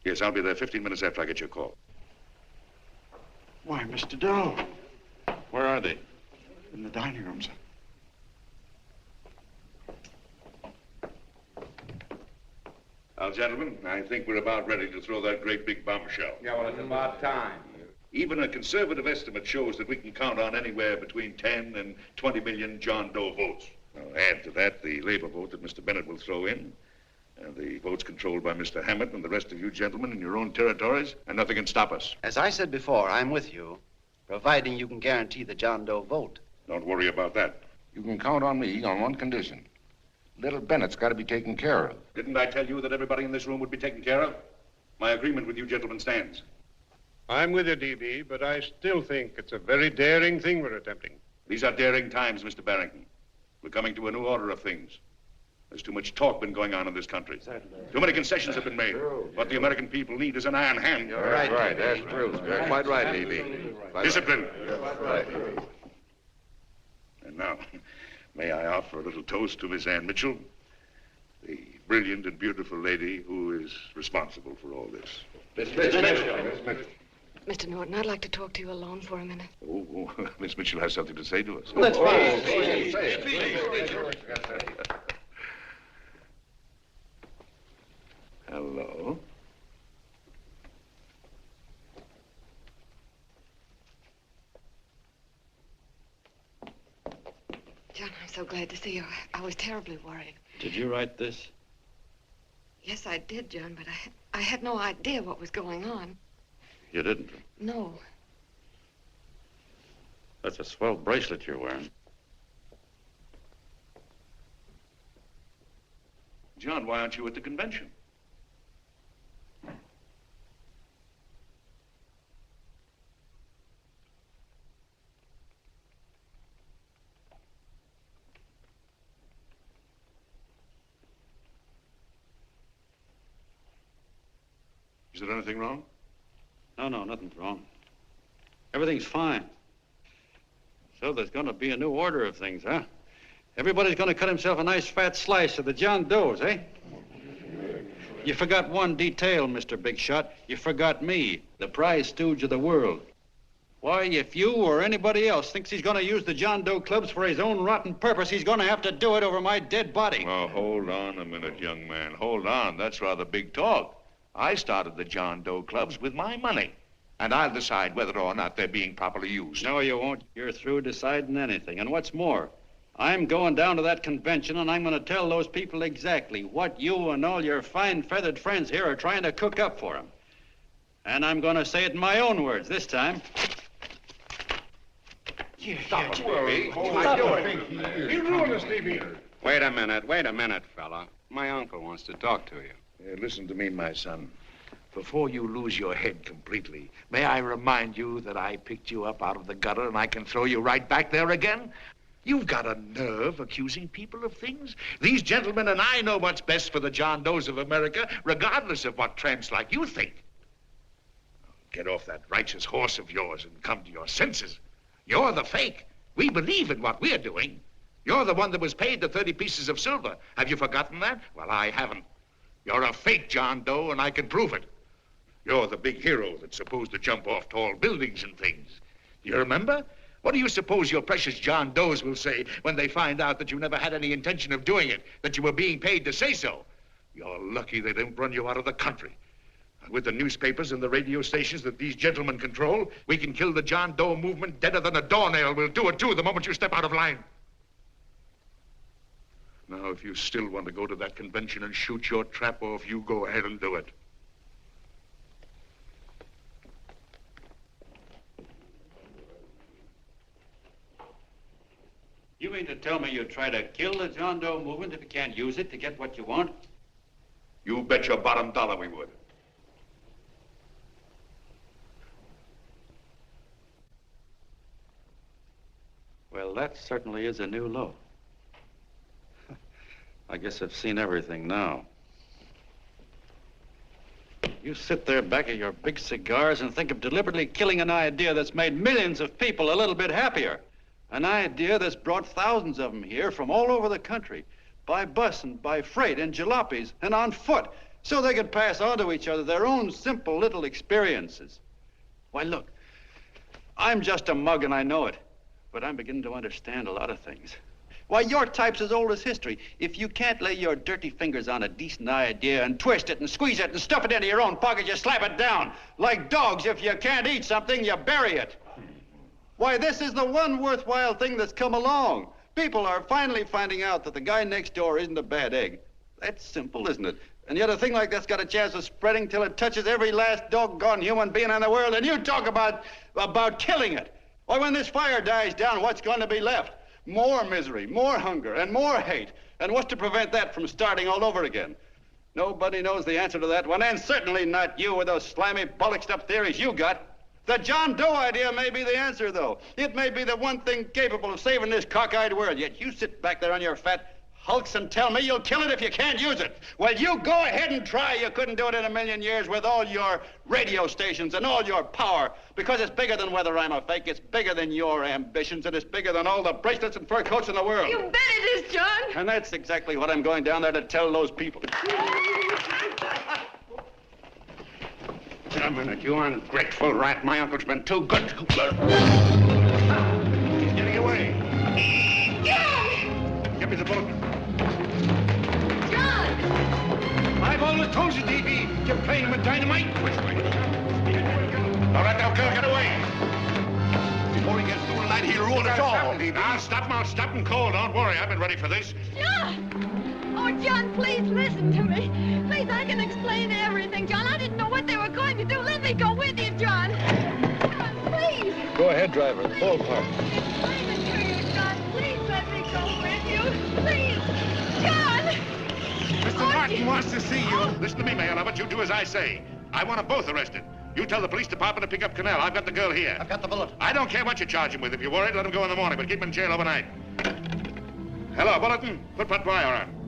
Yes, I'll be there 15 minutes after I get your call. Why, Mr. Doe. Where are they? In the dining room, sir. Now, gentlemen, I think we're about ready to throw that great big bombshell. Yeah, well, it's about time. Even a conservative estimate shows that we can count on anywhere between 10 and 20 million John Doe votes. Now, add to that the labor vote that Mr. Bennett will throw in, and the votes controlled by Mr. Hammett and the rest of you gentlemen in your own territories, and nothing can stop us. As I said before, I'm with you, providing you can guarantee the John Doe vote. Don't worry about that. You can count on me on one condition. Little Bennett's got to be taken care of. Didn't I tell you that everybody in this room would be taken care of? My agreement with you gentlemen stands. I'm with you, DB, but I still think it's a very daring thing we're attempting. These are daring times, Mr. Barrington. We're coming to a new order of things. There's too much talk been going on in this country. Too many concessions have been made. What the American people need is an iron hand. You're right. That's true. You're quite right, DB. Discipline. Right. And now, may I offer a little toast to Miss Ann Mitchell, the brilliant and beautiful lady who is responsible for all this. Miss Mitchell. Mr. Norton, I'd like to talk to you alone for a minute. Oh, Miss Mitchell has something to say to us. Let's Hello. John, I'm so glad to see you. I was terribly worried. Did you write this? Yes, I did, John, but I had no idea what was going on. You didn't? No. That's a swell bracelet you're wearing. John, why aren't you at the convention? Is there anything wrong? No, nothing's wrong. Everything's fine. So there's going to be a new order of things, huh? Everybody's going to cut himself a nice fat slice of the John Does, eh? You forgot one detail, Mr. Big Shot. You forgot me, the prize stooge of the world. Why, if you or anybody else thinks he's going to use the John Doe clubs for his own rotten purpose, he's going to have to do it over my dead body. Oh, hold on a minute, young man. Hold on. That's rather big talk. I started the John Doe clubs with my money, and I'll decide whether or not they're being properly used. No, you won't. You're through deciding anything. And what's more, I'm going down to that convention, and I'm going to tell those people exactly what you and all your fine-feathered friends here are trying to cook up for them. And I'm going to say it in my own words this time. Stop it, baby. You ruined us, DB. Wait a minute, fella. My uncle wants to talk to you. Listen to me, my son. Before you lose your head completely, may I remind you that I picked you up out of the gutter and I can throw you right back there again? You've got a nerve accusing people of things. These gentlemen and I know what's best for the John Does of America, regardless of what tramps like you think. Get off that righteous horse of yours and come to your senses. You're the fake. We believe in what we're doing. You're the one that was paid the 30 pieces of silver. Have you forgotten that? Well, I haven't. You're a fake John Doe, and I can prove it. You're the big hero that's supposed to jump off tall buildings and things. Do you remember? What do you suppose your precious John Does will say when they find out that you never had any intention of doing it, that you were being paid to say so? You're lucky they don't run you out of the country. With the newspapers and the radio stations that these gentlemen control, we can kill the John Doe movement deader than a doornail. We'll do it, too, the moment you step out of line. Now, if you still want to go to that convention and shoot your trap off, you go ahead and do it. You mean to tell me you'd try to kill the John Doe movement if you can't use it to get what you want? You bet your bottom dollar we would. Well, that certainly is a new low. I guess I've seen everything now. You sit there back of your big cigars and think of deliberately killing an idea that's made millions of people a little bit happier. An idea that's brought thousands of them here from all over the country, by bus and by freight and jalopies and on foot, so they could pass on to each other their own simple little experiences. Why, look, I'm just a mug and I know it, but I'm beginning to understand a lot of things. Why, your type's as old as history. If you can't lay your dirty fingers on a decent idea and twist it and squeeze it and stuff it into your own pocket, you slap it down. Like dogs, if you can't eat something, you bury it. Why, this is the one worthwhile thing that's come along. People are finally finding out that the guy next door isn't a bad egg. That's simple, isn't it? And yet a thing like that's got a chance of spreading till it touches every last doggone human being in the world, and you talk about killing it. Why, when this fire dies down, what's going to be left? More misery, more hunger, and more hate. And what's to prevent that from starting all over again? Nobody knows the answer to that one, and certainly not you with those slimy, bollocksed-up theories you got. The John Doe idea may be the answer, though. It may be the one thing capable of saving this cockeyed world. Yet you sit back there on your fat hulks and tell me you'll kill it if you can't use it. Well, you go ahead and try. You couldn't do it in a million years with all your radio stations and all your power. Because it's bigger than whether I'm a fake. It's bigger than your ambitions, and it's bigger than all the bracelets and fur coats in the world. You bet it is, John. And that's exactly what I'm going down there to tell those people. A minute, you ungrateful rat. My uncle's been too good. He's getting away. John! Give me the bullet. John! I've always told you, D.B., you're playing with dynamite. Which way? All right, now, girl, get away. Before he gets through tonight, he'll ruin us all. I'll stop him cold. Don't worry, I've been ready for this. John! Oh, John, please listen to me. Please, I can explain everything, John. I didn't know what they were going to do. Let me go with you, John. John, please. Go ahead, driver. Ballpark. Explain it to you, John. Please let me go with you. Please. John! Mr. Norton wants to see you. Listen to me, Mayor Lovett. You do as I say. I want them both arrested. You tell the police department to pick up Cannell. I've got the girl here. I've got the bullet. I don't care what you charge him with. If you're worried, let him go in the morning, but keep him in jail overnight. Hello, Bulletin. Put wire on.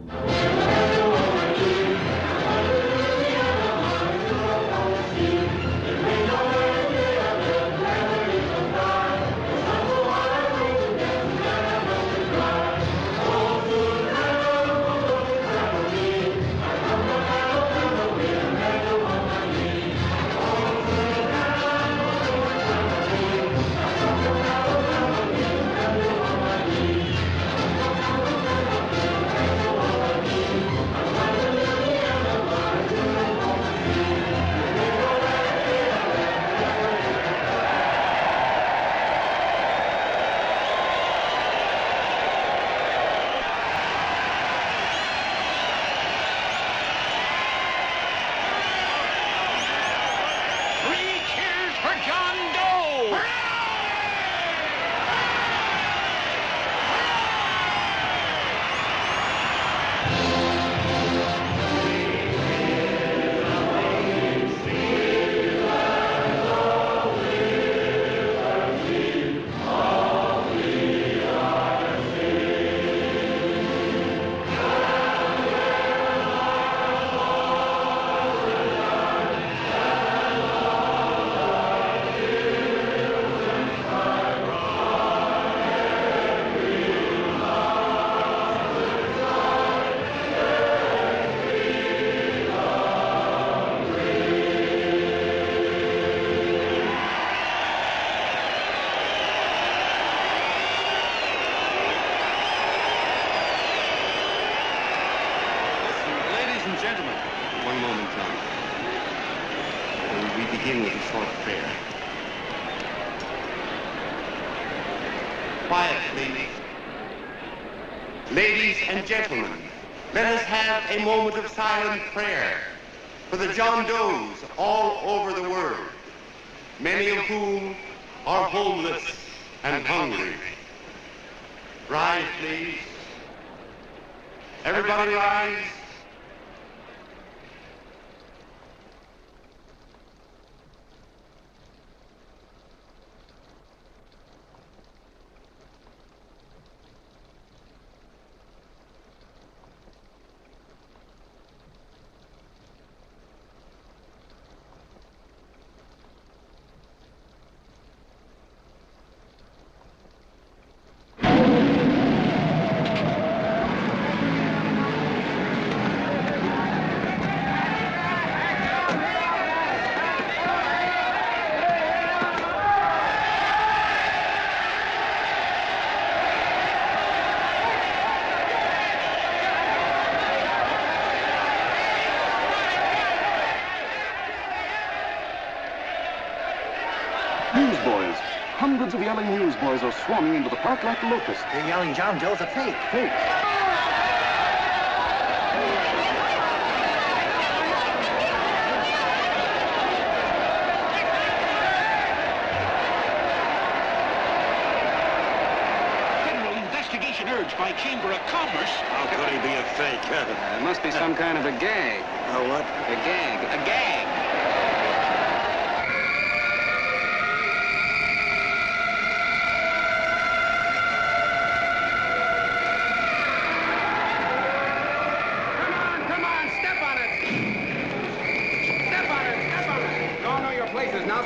Quiet, please. Ladies and gentlemen, let us have a moment of silent prayer for the John Does all over the world, many of whom are homeless and hungry. Rise, please. Everybody rise. Newsboys. Hundreds of yelling newsboys are swarming into the park like locusts. They're yelling John Doe's a fake. Fake. Federal investigation urged by Chamber of Commerce. How could he be a fake? It must be some kind of a gag. A what? A gag. A gag.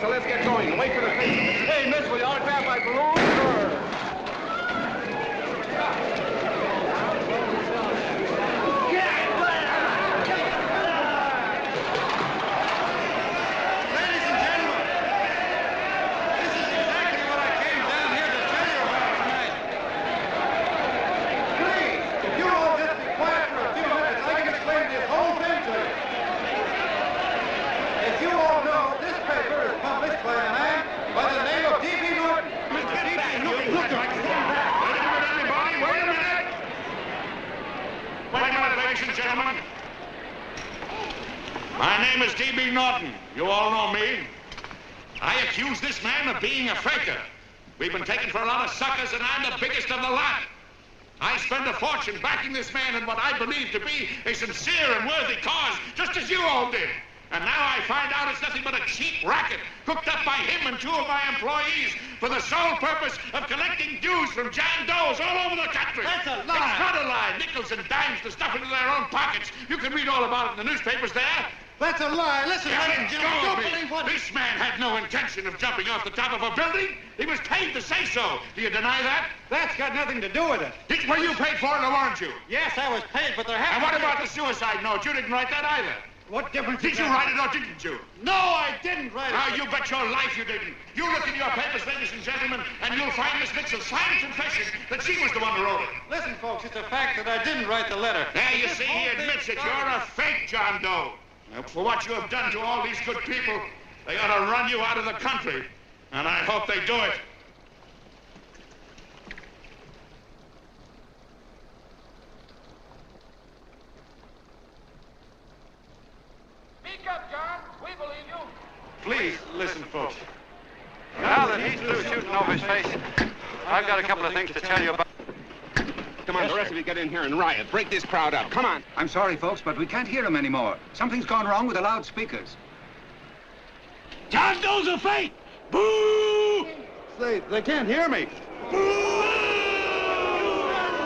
so let's get going. Wait for the paper. Hey, miss, will you autograph my balloon? Sure. Gentlemen, my name is D.B. Norton. You all know me. I accuse this man of being a faker. We've been taken for a lot of suckers, and I'm the biggest of the lot. I spent a fortune backing this man in what I believe to be a sincere and worthy cause, just as you all did. And now I find out it's nothing but a cheap racket cooked up by him and two of my employees for the sole purpose of collecting dues from John Does all over the country. That's a lie. It's not a lie. Nickels and dimes to stuff into their own pockets. You can read all about it in the newspapers there. That's a lie. Listen, don't believe what... This man had no intention of jumping off the top of a building. He was paid to say so. Do you deny that? That's got nothing to do with it. Were you paid for it or weren't you? Yes, I was paid, but there And happened... what about the suicide note? You didn't write that either. What difference Did you write it or didn't you? No, I didn't write it. Now, you bet your life you didn't. You look in your papers, ladies and gentlemen, and you'll find Miss Mitchell's signed confession that she was the one who wrote it. Listen, folks, it's a fact that I didn't write the letter. There, you see, he admits it. You're a fake, John Doe. Now, for what you have done to all these good people, they ought to run you out of the country. And I hope they do it. Speak up, John. We believe you. Please, listen, folks. Now that he's through shooting over his face, I've got a couple of things to tell you about. Come on, the rest of you get in here and riot. Break this crowd up. Come on. I'm sorry, folks, but we can't hear him anymore. Something's gone wrong with the loudspeakers. John Doe's a fake! Boo! They can't hear me. Boo!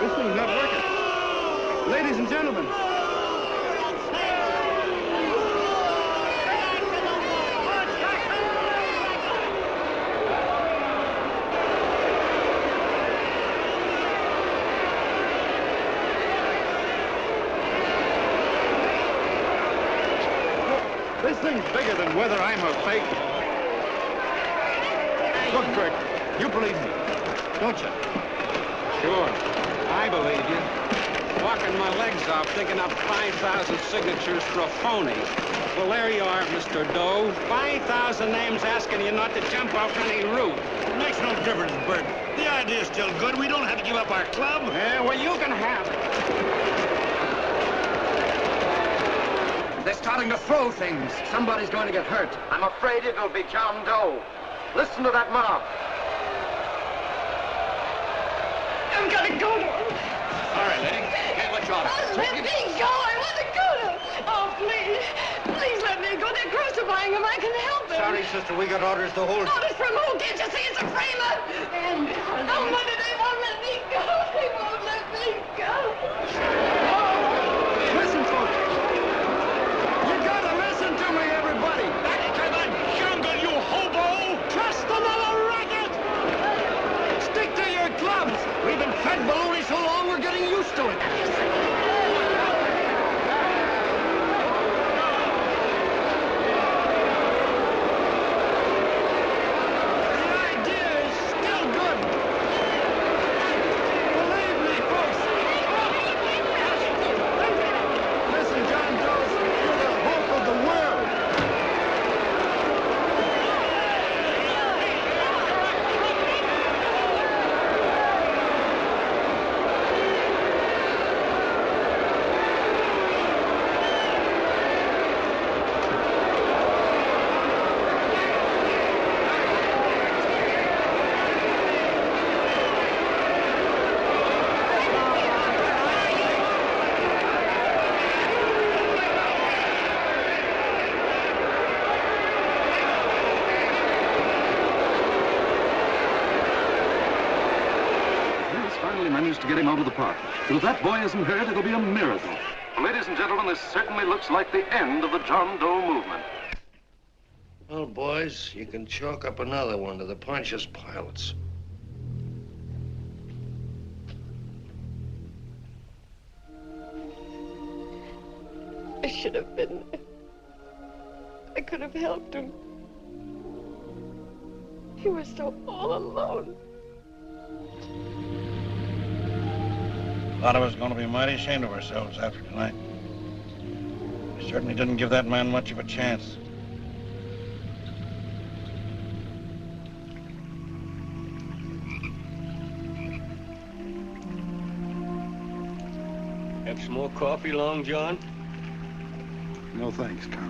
This thing's not working. Ladies and gentlemen. This thing's bigger than whether I'm a fake. Look, Kurt, you believe me, don't you? Sure, I believe you. Walking my legs off, digging up 5,000 signatures for a phony. Well, there you are, Mr. Doe. 5,000 names asking you not to jump off any roof. It makes no difference, Bert. The idea's still good. We don't have to give up our club. Yeah, well, you can have it. They're starting to throw things. Somebody's going to get hurt. I'm afraid it'll be John Doe. Listen to that mob. I've got to go to him. All right, lady. Can't let you out. Oh, let me go. I want to go to him. Oh, please. Please let me go. They're crucifying him. I can help them. Sorry, sister. We got orders to hold... Orders from who? Can't you see it's a framer? Oh, Mother, they won't let me go. They won't let me go. Listen, folks. You gotta listen to me, everybody. Back to the jungle, you hobo! Trust another racket! Stick to your clubs. We've been fed baloney so long, we're getting used to it. The idea is still good. Believe me, folks. Listen, John Doe, you're the hope of the world. He's finally managed to get him out of the park. If that boy isn't hurt, it'll be a miracle. Ladies and gentlemen, this certainly looks like the end of the John Doe movement. Well, boys, you can chalk up another one to the Pontius pilots. I should have been there. I could have helped him. He was so all alone. A lot of us are going to be mighty ashamed of ourselves after tonight. We certainly didn't give that man much of a chance. Have some more coffee, Long John? No thanks, Carl.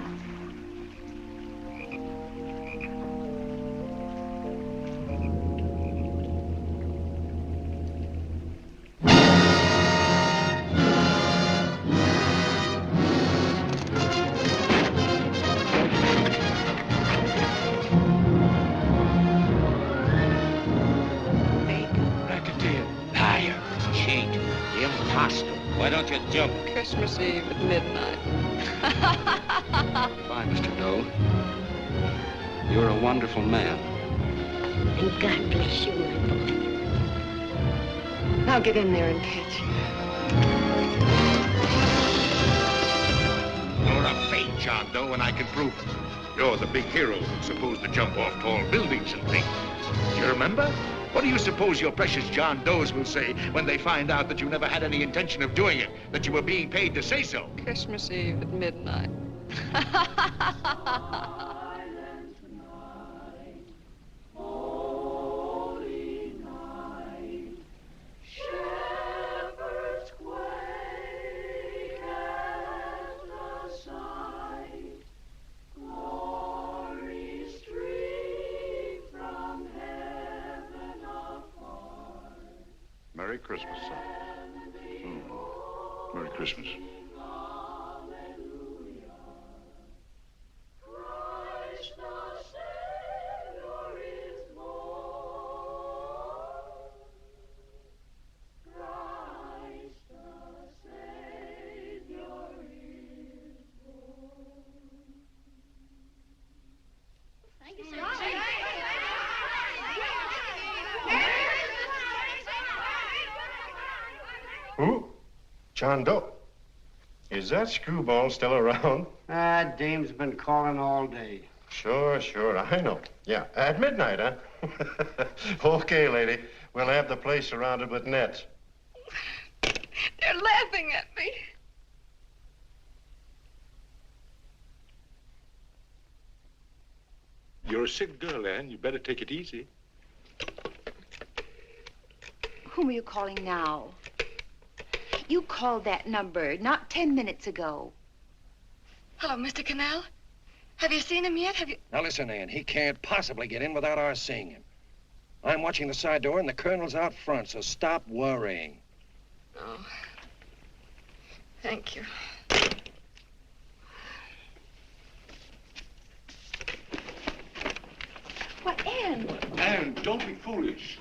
Why don't you jump? Christmas Eve at midnight. Bye, Mr. Doe. You're a wonderful man. And God bless you, my boy. Now get in there and catch. You're a fake John Doe, and I can prove it. You're the big hero who's supposed to jump off tall buildings and things. Do you remember? What do you suppose your precious John Does will say when they find out that you never had any intention of doing it, that you were being paid to say so? Christmas Eve at midnight. Merry Christmas, son. Merry Christmas. Who? John Doe. Is that screwball still around? Dame's been calling all day. Sure, I know. Yeah, at midnight, huh? Okay, lady. We'll have the place surrounded with nets. They're laughing at me. You're a sick girl, Anne. You better take it easy. Whom are you calling now? You called that number not 10 minutes ago. Hello, Mr. Cannell. Have you seen him yet? Now listen, Ann, he can't possibly get in without our seeing him. I'm watching the side door and the colonel's out front, so stop worrying. Oh. Thank you. What, Ann? Anne, don't be foolish.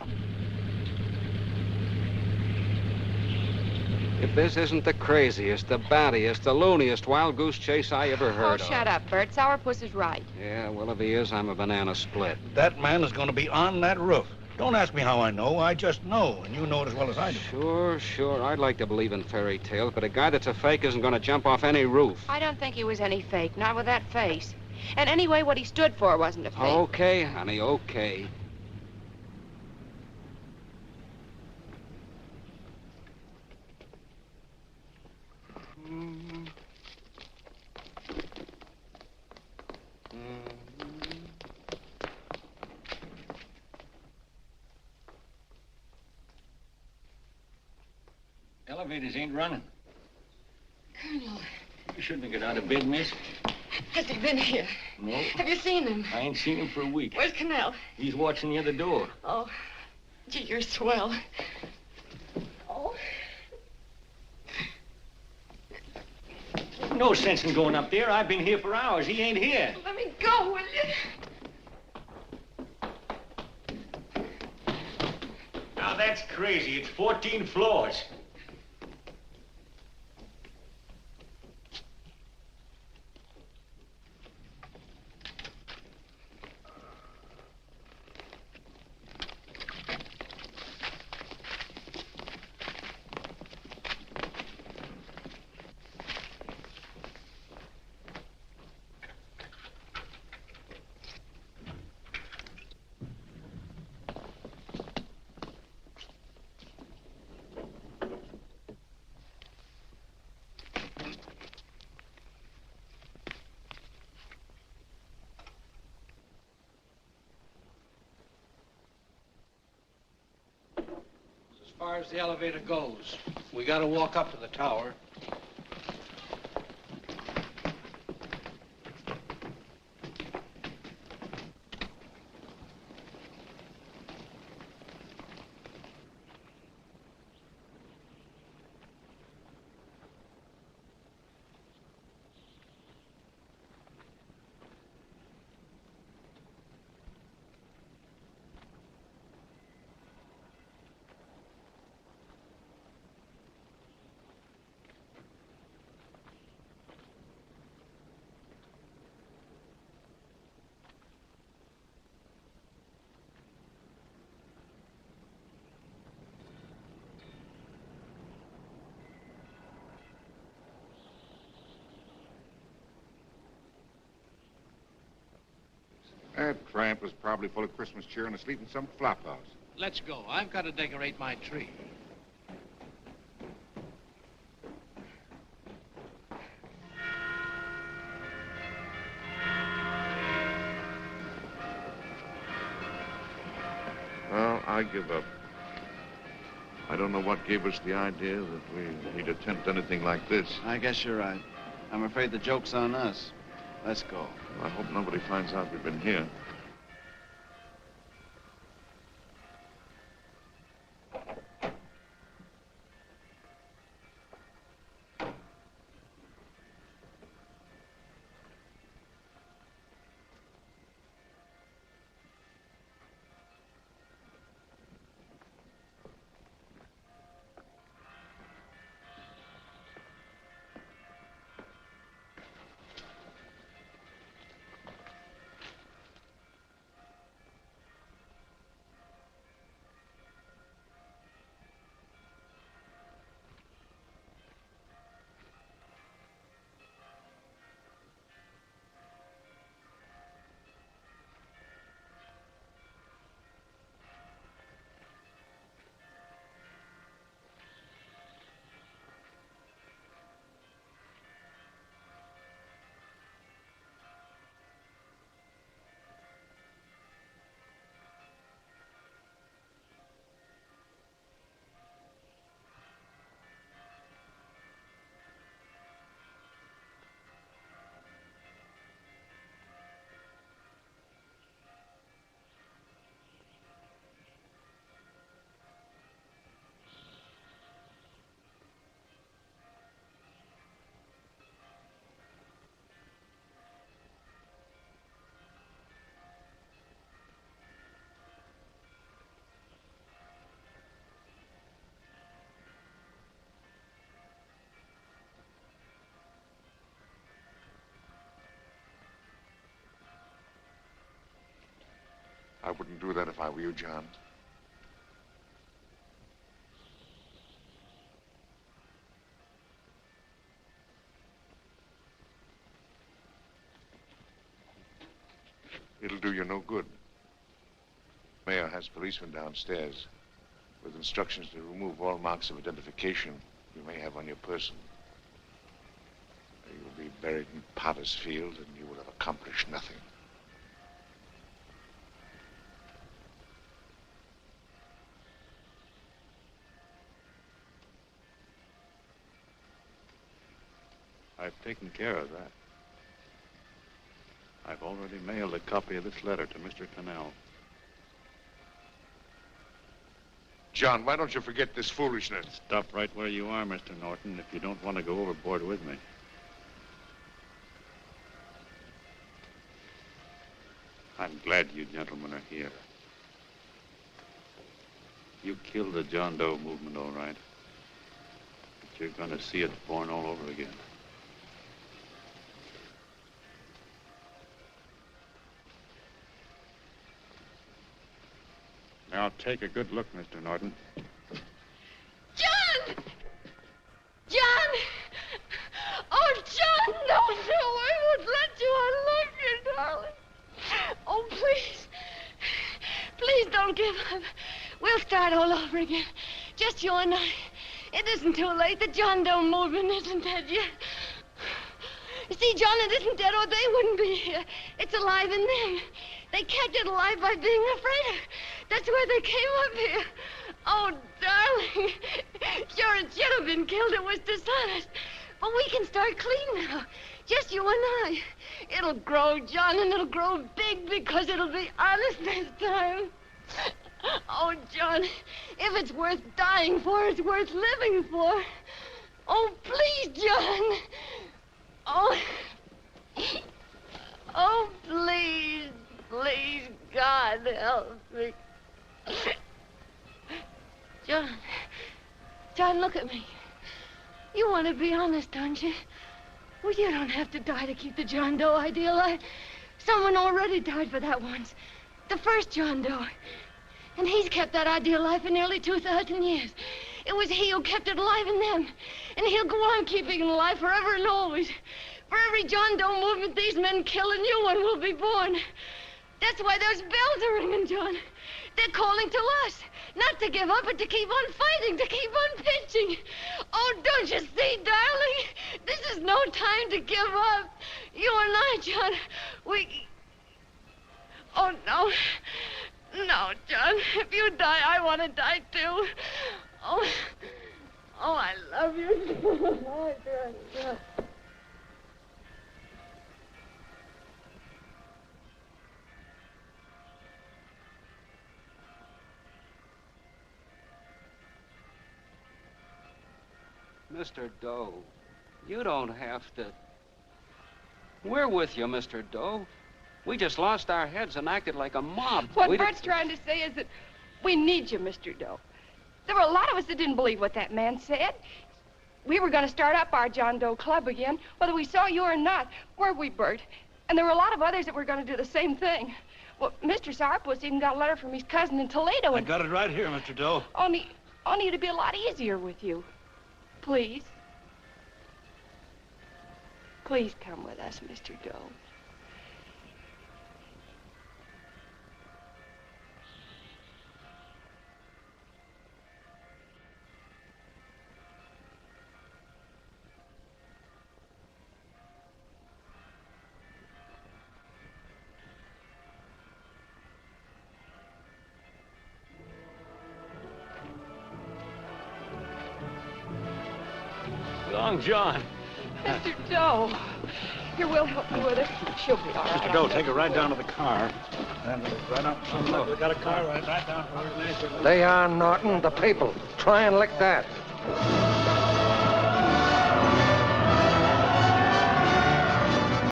If this isn't the craziest, the battiest, the looniest wild goose chase I ever heard of. Oh, shut up, Bert. Sourpuss is right. Yeah, well, if he is, I'm a banana split. That man is going to be on that roof. Don't ask me how I know. I just know, and you know it as well as I do. Sure. I'd like to believe in fairy tales, but a guy that's a fake isn't going to jump off any roof. I don't think he was any fake, not with that face. And anyway, what he stood for wasn't a fake. Okay, honey, okay. Elevators ain't running. Colonel, You shouldn't have got out of bed, miss. has he been here? No. Have you seen him? I ain't seen him for a week. Where's Cannell? He's watching the other door. Oh, gee, you're swell. Oh. No sense in going up there. I've been here for hours. He ain't here. Let me go, will you? Now, that's crazy. It's 14 floors. far as the elevator goes. We gotta walk up to the tower. That tramp was probably full of Christmas cheer and asleep in some flop house. Let's go. I've got to decorate my tree. Well, I give up. I don't know what gave us the idea that we'd attempt anything like this. I guess you're right. I'm afraid the joke's on us. Let's go. I hope nobody finds out we've been here. I wouldn't do that if I were you, John. It'll do you no good. Mayor has policemen downstairs with instructions to remove all marks of identification you may have on your person. You'll be buried in Potter's Field and you will have accomplished nothing. I've taken care of that. I've already mailed a copy of this letter to Mr. Cannell. John, why don't you forget this foolishness? Stop right where you are, Mr. Norton, if you don't want to go overboard with me. I'm glad you gentlemen are here. You killed the John Doe movement, all right. But you're going to see it born all over again. Now, take a good look, Mr. Norton. John! John! Oh, John, no, I won't let you. I love you, darling. Oh, please. Please don't give up. We'll start all over again. Just you and I. It isn't too late. The John Doe movement isn't dead yet. You see, John, it isn't dead or they wouldn't be here. It's alive in them. They kept it alive by being afraid of. That's why they came up here. Oh, darling. Sure, it should have been killed. It was dishonest. But we can start clean now. Just you and I. It'll grow, John, and it'll grow big because it'll be honest this time. Oh, John, if it's worth dying for, it's worth living for. Oh, please, John. Oh. Oh, please, please, God, help me. John, look at me. You want to be honest, don't you? Well, you don't have to die to keep the John Doe idea alive. Someone already died for that once. The first John Doe. And he's kept that idea alive for nearly 2,000 years. It was he who kept it alive in them. And he'll go on keeping it alive forever and always. For every John Doe movement these men kill, a new one will be born. That's why those bells are ringing, John. They're calling to us. Not to give up, but to keep on fighting, to keep on pitching. Oh, don't you see, darling? This is no time to give up. You and I, John, we... Oh, no. No, John. If you die, I want to die, too. Oh, I love you. Oh, John. Mr. Doe, you don't have to. We're with you, Mr. Doe. We just lost our heads and acted like a mob. What Bert's trying to say is that we need you, Mr. Doe. There were a lot of us that didn't believe what that man said. We were going to start up our John Doe Club again, whether we saw you or not, weren't we, Bert? And there were a lot of others that were going to do the same thing. Well, Mr. Sourpuss even got a letter from his cousin in Toledo. I got it right here, Mr. Doe. Only it'd be a lot easier with you. Please. Please come with us, Mr. Doe. Long John. Mr. Doe. Here, we'll help you with it. She'll be all right. Mr. Doe, take her right down to the car. And right up. Oh, we got a car right down to where it is. They are, Norton, the people. Try and lick that.